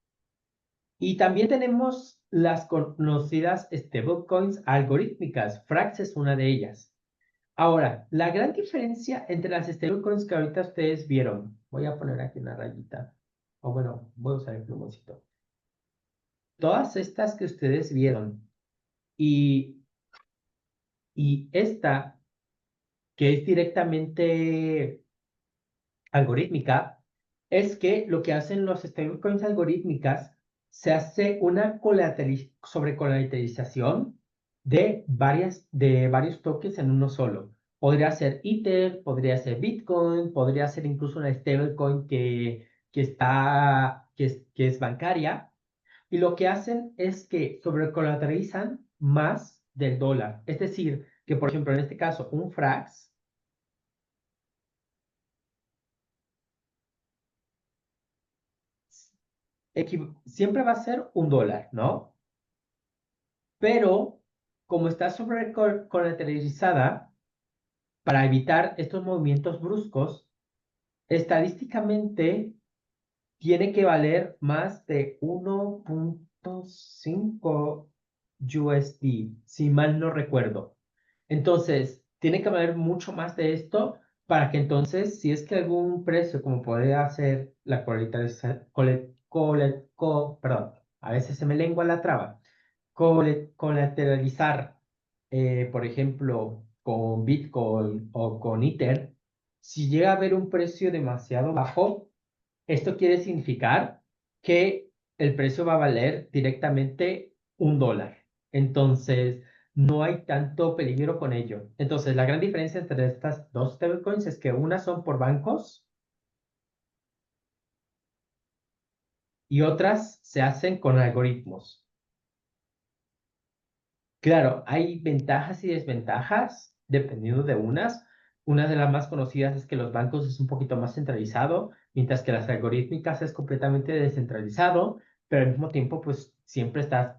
Y también tenemos las conocidas stablecoins algorítmicas. Frax es una de ellas. Ahora, la gran diferencia entre las stablecoins que ahorita ustedes vieron, voy a poner aquí una rayita, o bueno, voy a usar el plumoncito. Todas estas que ustedes vieron y, y esta que es directamente algorítmica, es que lo que hacen los stablecoins algorítmicas se hace una sobrecolateralización de varios tokens en uno solo. Podría ser Ether, podría ser Bitcoin, podría ser incluso una stablecoin que es bancaria. Y lo que hacen es que sobrecolateralizan más del dólar. Es decir, que por ejemplo en este caso un Frax siempre va a ser un dólar, ¿no? Pero como está sobrecolateralizada, para evitar estos movimientos bruscos, estadísticamente tiene que valer más de 1.5 USD, si mal no recuerdo. Entonces, tiene que valer mucho más de esto para que entonces, si es que algún precio, como podría ser la perdón, a veces se me lengua la traba, colateralizar, por ejemplo, con Bitcoin o con Ether, si llega a haber un precio demasiado bajo, esto quiere significar que el precio va a valer directamente un dólar. Entonces, no hay tanto peligro con ello. Entonces, la gran diferencia entre estas dos stablecoins es que unas son por bancos y otras se hacen con algoritmos. Claro, hay ventajas y desventajas dependiendo de unas. Una de las más conocidas es que los bancos es un poquito más centralizado, mientras que las algorítmicas es completamente descentralizado, pero al mismo tiempo, pues siempre vas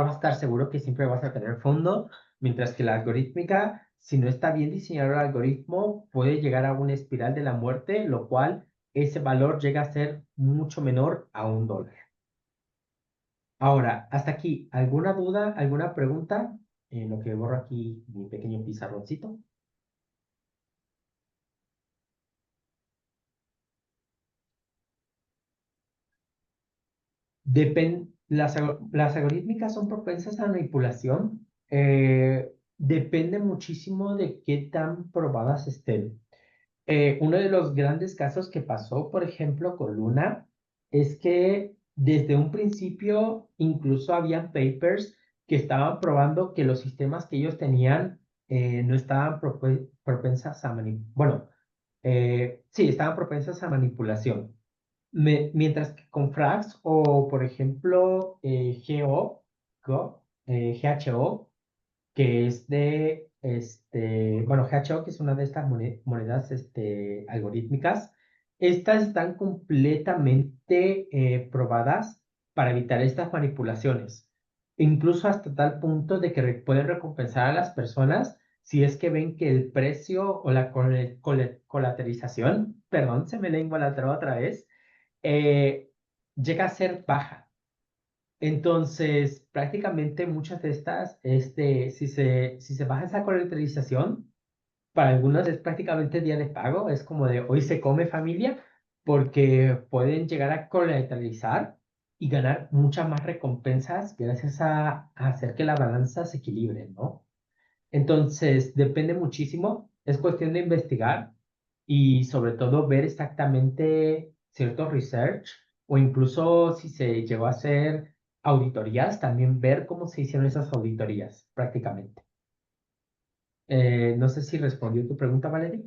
a estar seguro que siempre vas a tener fondo, mientras que la algorítmica, si no está bien diseñado el algoritmo, puede llegar a una espiral de la muerte, lo cual ese valor llega a ser mucho menor a un dólar. Ahora, hasta aquí, ¿alguna duda, alguna pregunta? En lo que borro aquí mi pequeño pizarroncito. Las algorítmicas son propensas a manipulación. depende muchísimo de qué tan probadas estén. Uno de los grandes casos que pasó, por ejemplo, con Luna, es que desde un principio incluso habían papers que estaban probando que los sistemas que ellos tenían no estaban propensas a bueno, sí, estaban propensas a manipulación. Mientras que con Frax o, por ejemplo, GHO, que es de, bueno, GHO, que es una de estas monedas, algorítmicas, estas están completamente probadas para evitar estas manipulaciones, incluso hasta tal punto de que pueden recompensar a las personas si es que ven que el precio o la colateralización, perdón, se me lengua la traba otra vez, eh, llega a ser baja. Entonces, prácticamente muchas de estas, si se baja esa colateralización, para algunos es prácticamente día de pago, es como de hoy se come familia, porque pueden llegar a colateralizar y ganar muchas más recompensas gracias a hacer que la balanza se equilibre, ¿no? Entonces, depende muchísimo, es cuestión de investigar y sobre todo ver exactamente cierto research o incluso si se llegó a hacer auditorías, también ver cómo se hicieron esas auditorías prácticamente. No sé si respondió tu pregunta, Valeria.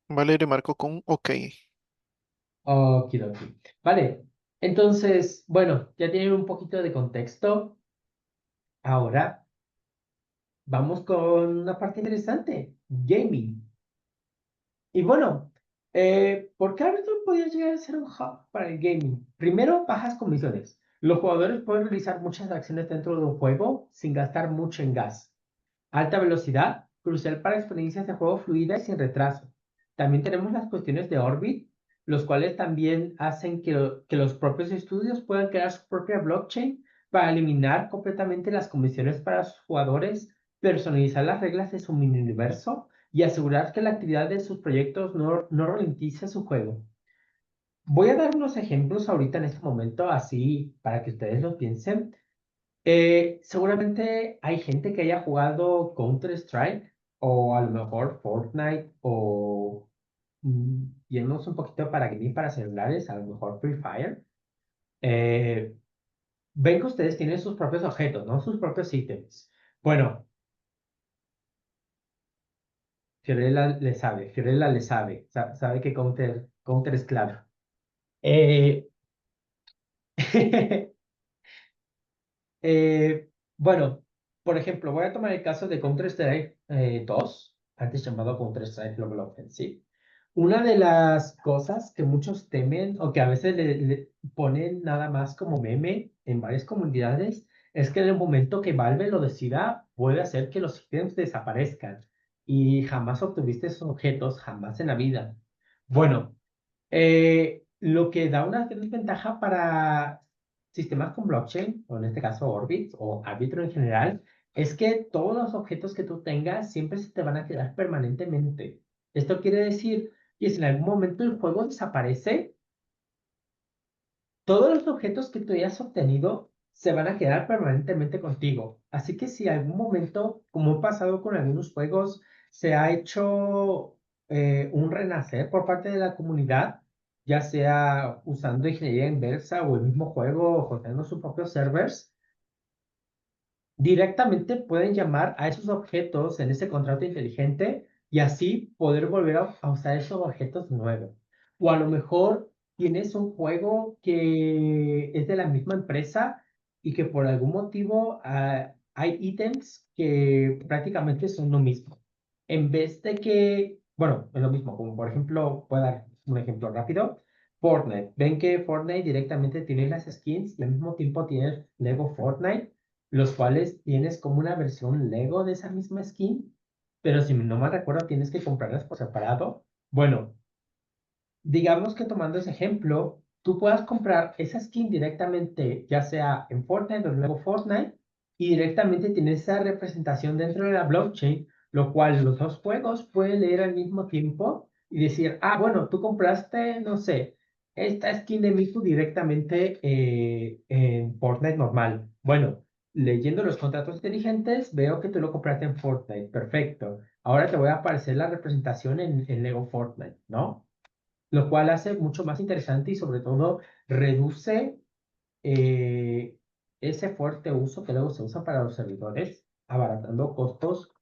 Valerio marcó con OK. Okidoki. Vale, entonces, bueno, ya tienen un poquito de contexto. Ahora vamos con una parte interesante, gaming. Y bueno, ¿por qué Arbitrum podría llegar a ser un hub para el gaming? Primero, bajas comisiones. Los jugadores pueden realizar muchas acciones dentro de un juego sin gastar mucho en gas. Alta velocidad, crucial para experiencias de juego fluidas y sin retraso. También tenemos las cuestiones de Orbit, los cuales también hacen que los propios estudios puedan crear su propia blockchain para eliminar completamente las comisiones para sus jugadores, personalizar las reglas de su mini universo y asegurar que la actividad de sus proyectos no ralentice su juego. Voy a dar unos ejemplos ahorita en este momento, así para que ustedes lo piensen. Seguramente hay gente que haya jugado Counter-Strike o a lo mejor Fortnite o yéndonos un poquito para gaming para celulares, a lo mejor Free Fire. Eh, Ven que ustedes tienen sus propios objetos, ¿no? Sus propios ítems. Bueno, Fiorella le sabe, sabe que Counter es claro. Eh, bueno, por ejemplo, voy a tomar el caso de Counter-Strike 2, antes llamado Counter-Strike Global Offensive. Una de las cosas que muchos temen o que a veces le ponen nada más como meme en varias comunidades es que en el momento que Valve lo decida, puede hacer que los ítems desaparezcan y jamás obtuviste esos objetos, jamás en la vida. Bueno, lo que da una gran ventaja para sistemas con blockchain, o en este caso Orbit o Arbitrum en general, es que todos los objetos que tú tengas siempre se te van a quedar permanentemente. Esto quiere decir que si en algún momento el juego desaparece, todos los objetos que tú hayas obtenido se van a quedar permanentemente contigo. Así que si algún momento, como ha pasado con algunos juegos, se ha hecho un renacer por parte de la comunidad, ya sea usando ingeniería inversa o el mismo juego o creando sus propios servers, directamente pueden llamar a esos objetos en ese contrato inteligente y así poder volver a usar esos objetos nuevos. O a lo mejor tienes un juego que es de la misma empresa y que por algún motivo hay ítems que prácticamente son lo mismo. En vez de que, bueno, es lo mismo, como por ejemplo, voy a dar un ejemplo rápido. Fortnite. Ven que Fortnite directamente tiene las skins y al mismo tiempo tiene Lego Fortnite, los cuales tienes como una versión Lego de esa misma skin, pero si no me recuerdo tienes que comprarlas por separado. Bueno, digamos que tomando ese ejemplo, tú puedas comprar esa skin directamente, ya sea en Fortnite o luego Fortnite, y directamente tienes esa representación dentro de la blockchain, lo cual los dos juegos pueden leer al mismo tiempo y decir, ah, bueno, tú compraste, no sé, esta skin de Miku directamente en Fortnite normal. Bueno, leyendo los contratos inteligentes, veo que tú lo compraste en Fortnite. Perfecto. Ahora te voy a aparecer la representación en Lego Fortnite, ¿no? Lo cual hace mucho más interesante y sobre todo reduce eh, ese fuerte uso que luego se usa para los servidores, abaratando costos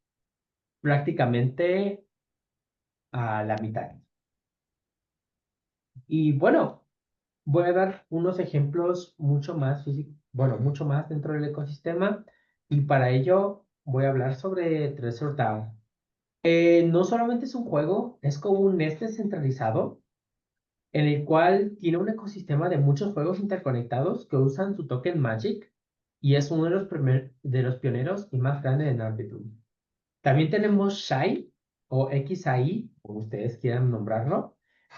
prácticamente a la mitad. Y bueno, voy a dar unos ejemplos mucho más físicos, bueno, mucho más dentro del ecosistema y para ello voy a hablar sobre Treasure DAO. No solamente es un juego, es como un NES descentralizado en el cual tiene un ecosistema de muchos juegos interconectados que usan su token Magic y es uno de de los pioneros y más grandes en Arbitrum. También tenemos Shai o XAI, como ustedes quieran nombrarlo.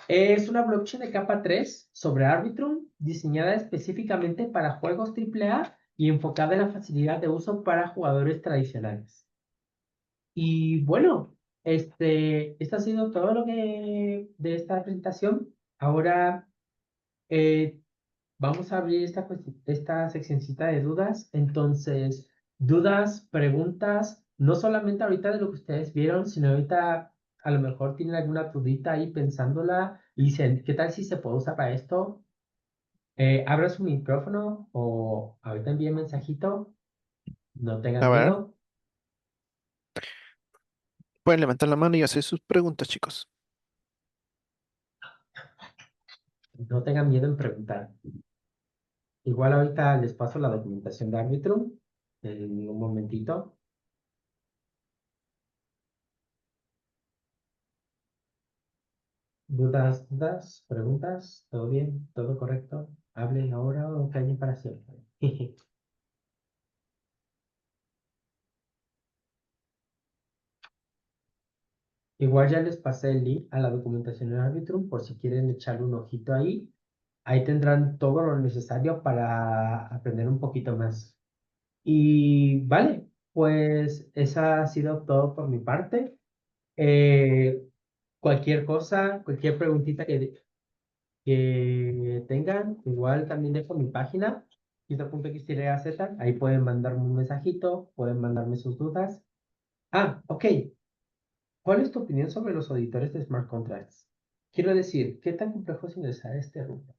Es una blockchain de capa 3 sobre Arbitrum diseñada específicamente para juegos AAA y enfocada en la facilidad de uso para jugadores tradicionales. Y bueno, esto ha sido todo lo que de esta presentación. Ahora eh, vamos a abrir esta seccioncita de dudas. Entonces, dudas, preguntas, no solamente ahorita de lo que ustedes vieron, sino ahorita a lo mejor tienen alguna dudita ahí pensándola y dicen, ¿qué tal si se puede usar para esto? Abra su micrófono o ahorita envíe mensajito, no A tengan ver, miedo, pueden levantar la mano y hacer sus preguntas, chicos. no tengan miedo en preguntar. Igual ahorita les paso la documentación de Arbitrum en un momentito. ¿Dudas, preguntas? ¿Todo bien? ¿Todo correcto? ¿Hablen ahora o callen para siempre? Igual ya les pasé el link a la documentación en Arbitrum por si quieren echarle un ojito ahí. Ahí tendrán todo lo necesario para aprender un poquito más. Y vale, pues esa ha sido todo por mi parte. Eh, Cualquier cosa, cualquier preguntita que tengan, igual también dejo mi página, quita.xyz, ahí pueden mandarme un mensajito, pueden mandarme sus dudas. Ah, ok. ¿Cuál es tu opinión sobre los auditores de smart contracts? Quiero decir, ¿qué tan complejo es ingresar a este rubro?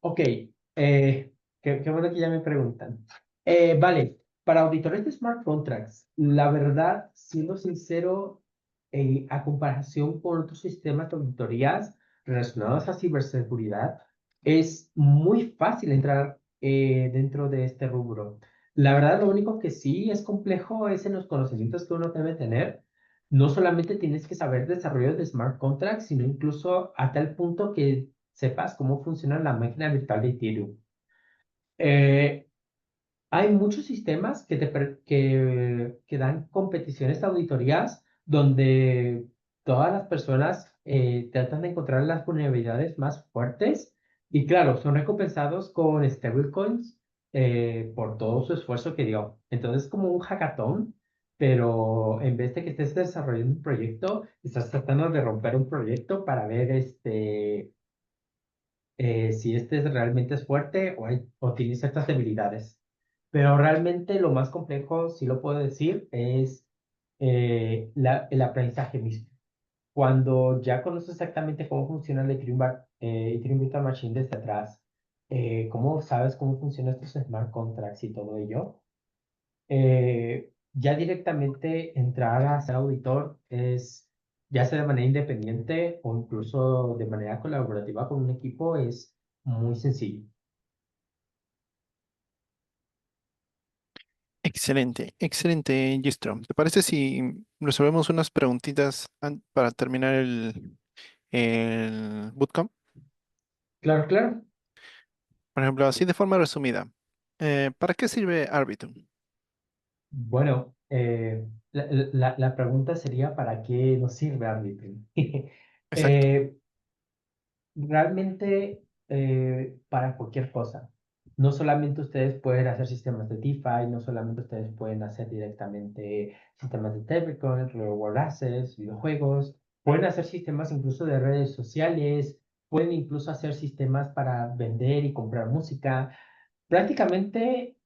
Ok, qué bueno que ya me preguntan. Vale, para auditores de smart contracts, la verdad, siendo sincero, a comparación con otros sistemas de auditorías relacionados a ciberseguridad, es muy fácil entrar dentro de este rubro. La verdad, lo único que sí es complejo es en los conocimientos que uno debe tener. No solamente tienes que saber desarrollo de smart contracts, sino incluso a tal punto que sepas cómo funciona la máquina virtual de Ethereum. Eh, Hay muchos sistemas que dan competiciones de auditorías donde todas las personas tratan de encontrar las vulnerabilidades más fuertes y claro, son recompensados con stablecoins por todo su esfuerzo que dio. Entonces es como un hackathon, pero en vez de que estés desarrollando un proyecto, estás tratando de romper un proyecto para ver si realmente es fuerte o tiene ciertas debilidades. Pero realmente lo más complejo, si lo puedo decir, es el aprendizaje mismo. Cuando ya conoces exactamente cómo funciona el Ethereum Virtual Machine desde atrás, cómo sabes cómo funcionan estos smart contracts y todo ello, ya directamente entrar a ser auditor es, ya sea de manera independiente o incluso de manera colaborativa con un equipo, es muy sencillo. Excelente, excelente, Gistro. ¿Te parece si resolvemos unas preguntitas para terminar el bootcamp? Claro, claro. Por ejemplo, así de forma resumida, ¿para qué sirve Arbitrum? Bueno, la pregunta sería, ¿para qué nos sirve Arbitrum? Exacto. Eh, Realmente para cualquier cosa. No solamente ustedes pueden hacer sistemas de DeFi, no solamente ustedes pueden hacer directamente sistemas de stablecoin, real world assets, videojuegos, pueden hacer sistemas incluso de redes sociales, pueden incluso hacer sistemas para vender y comprar música. Prácticamente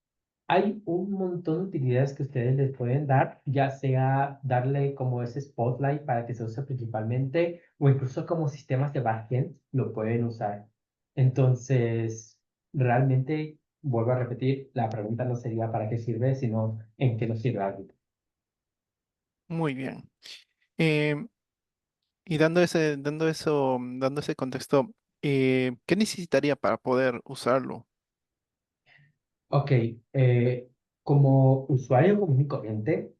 hay un montón de utilidades que ustedes les pueden dar, ya sea darle como ese spotlight para que se use principalmente, o incluso como sistemas de backend lo pueden usar. Entonces, realmente, vuelvo a repetir, la pregunta no sería para qué sirve, sino en qué nos sirve algo. Muy bien. Em, y dando ese contexto, ¿qué necesitaría para poder usarlo? Ok, como usuario común y corriente,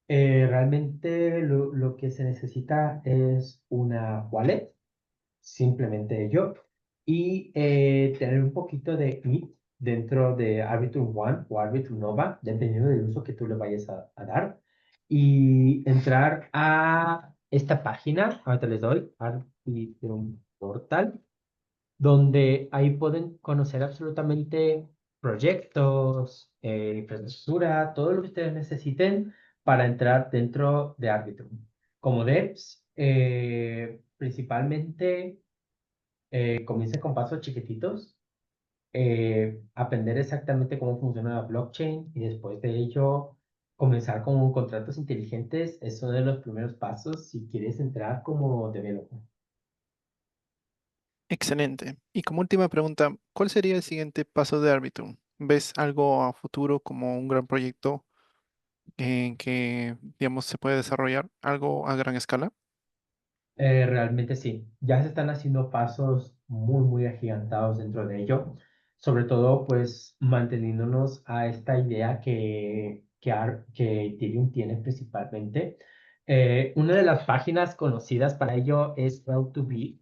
realmente lo que se necesita es una wallet, simplemente ello, y tener un poquito de IT dentro de Arbitrum One o Arbitrum Nova, dependiendo del uso que tú le vayas a dar, y entrar a esta página, ahorita les doy, Arbitrum Portal, donde ahí pueden conocer absolutamente proyectos, infraestructura, todo lo que ustedes necesiten para entrar dentro de Arbitrum. Como devs, principalmente comienza con pasos chiquititos, aprender exactamente cómo funciona la blockchain y después de ello comenzar con contratos inteligentes es uno de los primeros pasos si quieres entrar como developer. Excelente. Y como última pregunta, ¿cuál sería el siguiente paso de Arbitrum? ¿Ves algo a futuro como un gran proyecto en que, digamos, se puede desarrollar algo a gran escala? Realmente sí, ya se están haciendo pasos muy, muy agigantados dentro de ello, sobre todo pues manteniéndonos a esta idea que Ethereum tiene principalmente. Una de las páginas conocidas para ello es Well2Be,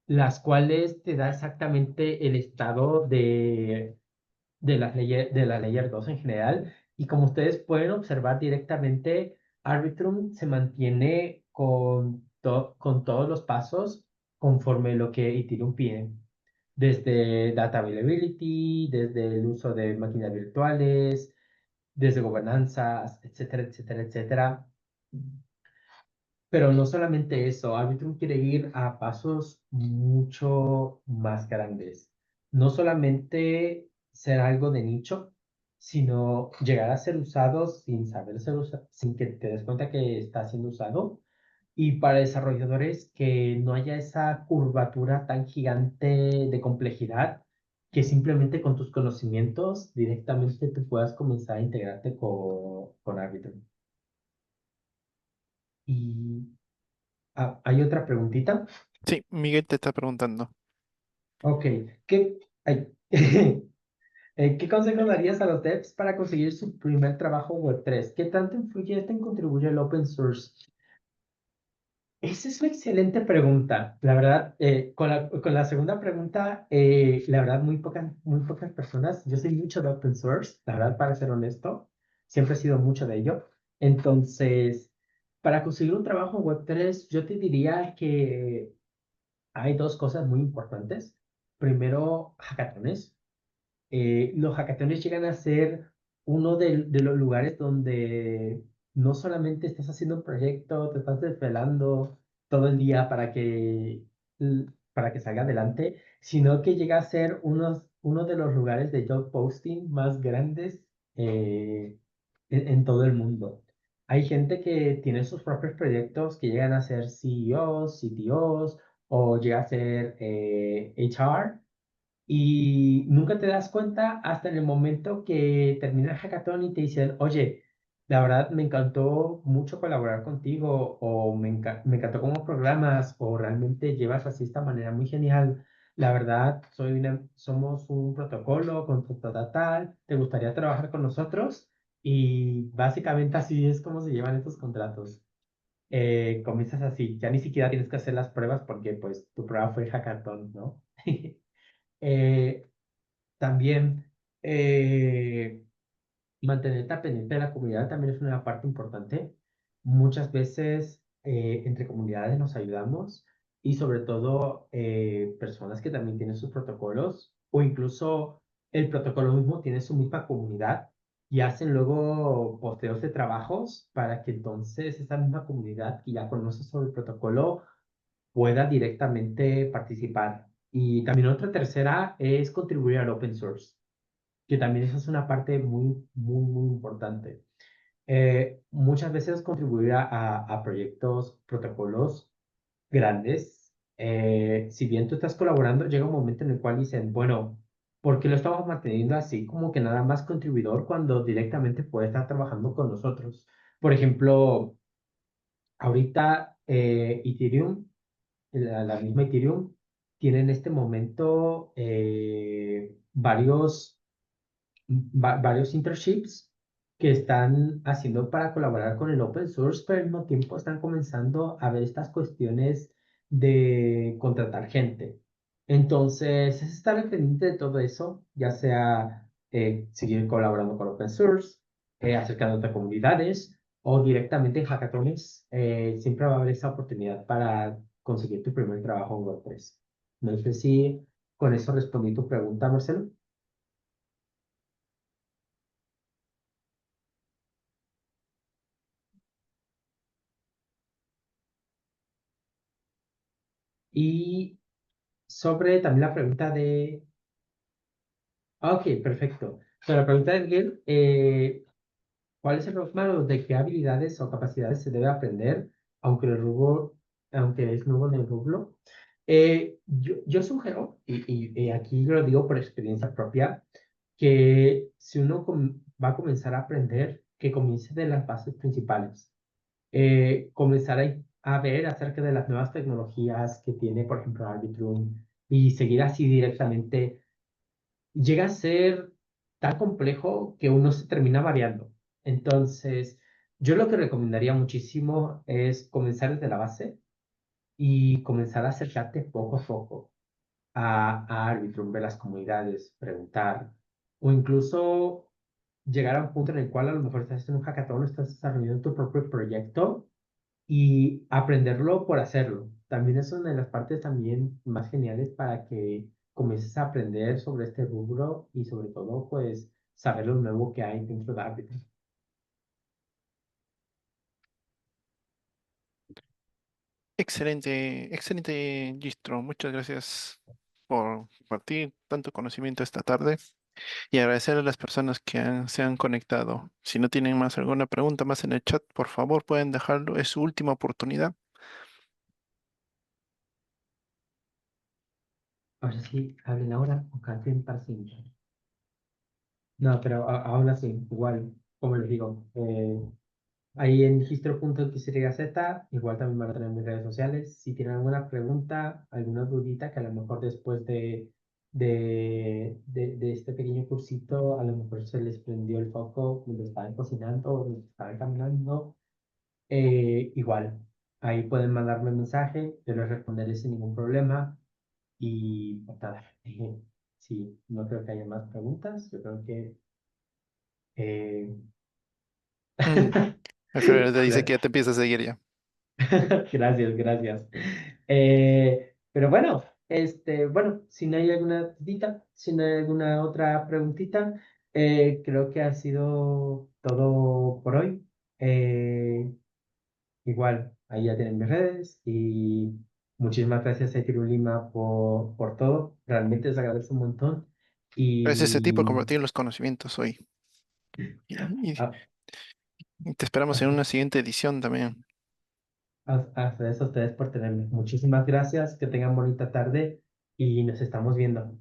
las cuales te da exactamente el estado de la Layer 2 en general. Y como ustedes pueden observar directamente, Arbitrum se mantiene con todos los pasos conforme lo que Ethereum pide. Desde data availability, desde el uso de máquinas virtuales, desde gobernanzas, etcétera, etcétera, etcétera. Pero no solamente eso, Arbitrum quiere ir a pasos mucho más grandes. No solamente ser algo de nicho, sino llegar a ser usado sin saber ser usado, sin que te des cuenta que está siendo usado. Y para desarrolladores que no haya esa curvatura tan gigante de complejidad, que simplemente con tus conocimientos directamente tú puedas comenzar a integrarte con Arbitrum. Y hay otra preguntita. Sí, Miguel te está preguntando. Ok, ay, ¿qué consejos darías a los devs para conseguir su primer trabajo Web3? ¿Qué tanto influye esto en contribuir al open source? Esa es una excelente pregunta. La verdad, con la segunda pregunta, la verdad, muy pocas personas. Yo soy mucho de open source, la verdad, para ser honesto, siempre he sido mucho de ello. Entonces, para conseguir un trabajo en Web3, yo te diría que hay dos cosas muy importantes. Primero, hackatones. Los hackatones llegan a ser uno de los lugares donde no solamente estás haciendo un proyecto, te estás desvelando todo el día para que salga adelante, sino que llega a ser uno de los lugares de job posting más grandes en todo el mundo. Hay gente que tiene sus propios proyectos que llegan a ser CEOs, CTOs o llega a ser HR y nunca te das cuenta hasta en el momento que termina el hackathon y te dicen, oye, la verdad me encantó mucho colaborar contigo, o me encantó cómo programas, o realmente llevas así esta manera muy genial. La verdad, somos un protocolo con tal, ¿te gustaría trabajar con nosotros? Y básicamente así es como se llevan estos contratos. Comienzas así, ya ni siquiera tienes que hacer las pruebas porque pues tu prueba fue hackathon, ¿no? Eh, También mantenerte pendiente de la comunidad también es una parte importante. Muchas veces entre comunidades nos ayudamos y sobre todo personas que también tienen sus protocolos o incluso el protocolo mismo tiene su misma comunidad y hacen luego posteos de trabajos para que entonces esa misma comunidad que ya conoce sobre el protocolo pueda directamente participar. Y también otra tercera es contribuir al open source, que también esa es una parte muy, muy, muy importante. Muchas veces contribuir a proyectos, protocolos grandes, si bien tú estás colaborando, llega un momento en el cual dicen, bueno, ¿por qué lo estamos manteniendo así como que nada más contribuidor cuando directamente puede estar trabajando con nosotros? Por ejemplo, ahorita Ethereum, la misma Ethereum, tiene en este momento varios internships que están haciendo para colaborar con el open source, pero al mismo tiempo están comenzando a ver estas cuestiones de contratar gente. Entonces, es estar al pendiente de todo eso, ya sea seguir colaborando con open source, acercándote a comunidades o directamente en hackatones. Siempre va a haber esa oportunidad para conseguir tu primer trabajo en WordPress. No sé si con eso respondí tu pregunta, Marcelo. Y sobre también la pregunta de... Ok, perfecto. Sobre la pregunta de Miguel, ¿cuál es el roadmap de qué habilidades o capacidades se debe aprender, aunque el rubro, aunque es nuevo en el rubro? Yo sugiero, y aquí lo digo por experiencia propia, que si uno va a comenzar a aprender, que comience de las bases principales. Comenzar a ver acerca de las nuevas tecnologías que tiene, por ejemplo, Arbitrum, y seguir así directamente llega a ser tan complejo que uno se termina variando. Entonces, yo lo que recomendaría muchísimo es comenzar desde la base y comenzar a acercarte poco a poco a Arbitrum, ver las comunidades, preguntar, o incluso llegar a un punto en el cual a lo mejor estás en un hackathon, estás desarrollando tu propio proyecto y aprenderlo por hacerlo. También es una de las partes también más geniales para que comiences a aprender sobre este rubro y sobre todo pues saber lo nuevo que hay dentro de Arbitrum. Excelente, excelente, Gistro. Muchas gracias por compartir tanto conocimiento esta tarde y agradecer a las personas que se han conectado. Si no tienen más alguna pregunta más en el chat, por favor pueden dejarlo. Es su última oportunidad. Ahora sí, hablen ahora o canten para siempre. No, pero aún así, igual, como les digo, ahí en registro.xyz, igual también van a tener mis redes sociales. Si tienen alguna pregunta, alguna dudita, que a lo mejor después de este pequeño cursito, a lo mejor se les prendió el foco cuando estaban cocinando o cuando estaban caminando, igual, ahí pueden mandarme un mensaje, yo les responderé sin ningún problema. Y pues nada, sí, no creo que haya más preguntas. Yo creo que... eh, Mm, Alfredo te dice que Gracias. ya te empieza a seguir ya. Gracias, gracias. Pero bueno, bueno, si no hay alguna dudita, si no hay alguna otra preguntita, creo que ha sido todo por hoy. Igual, ahí ya tienen mis redes y muchísimas gracias a Lima por todo. Realmente les agradezco un montón. Gracias a ti por Y compartir los conocimientos hoy. Y a- y te esperamos en hasta, una siguiente edición también. hasta eso, a ustedes por tenerme. Muchísimas gracias, que tengan bonita tarde y nos estamos viendo.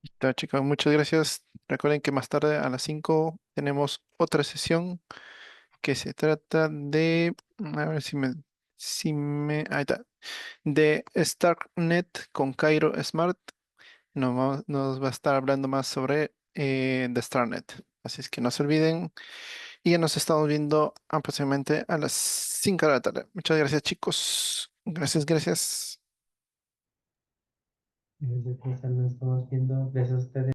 Listo, chicos, muchas gracias. Recuerden que más tarde a las 5 tenemos otra sesión que se trata de, a ver ahí está, de StarkNet con Cairo Smart. Nos va a estar hablando más sobre de StarkNet. Así es que no se olviden y ya nos estamos viendo aproximadamente a las 5 de la tarde. Muchas gracias, chicos. Gracias, gracias. Nos estamos viendo. Besos a ustedes.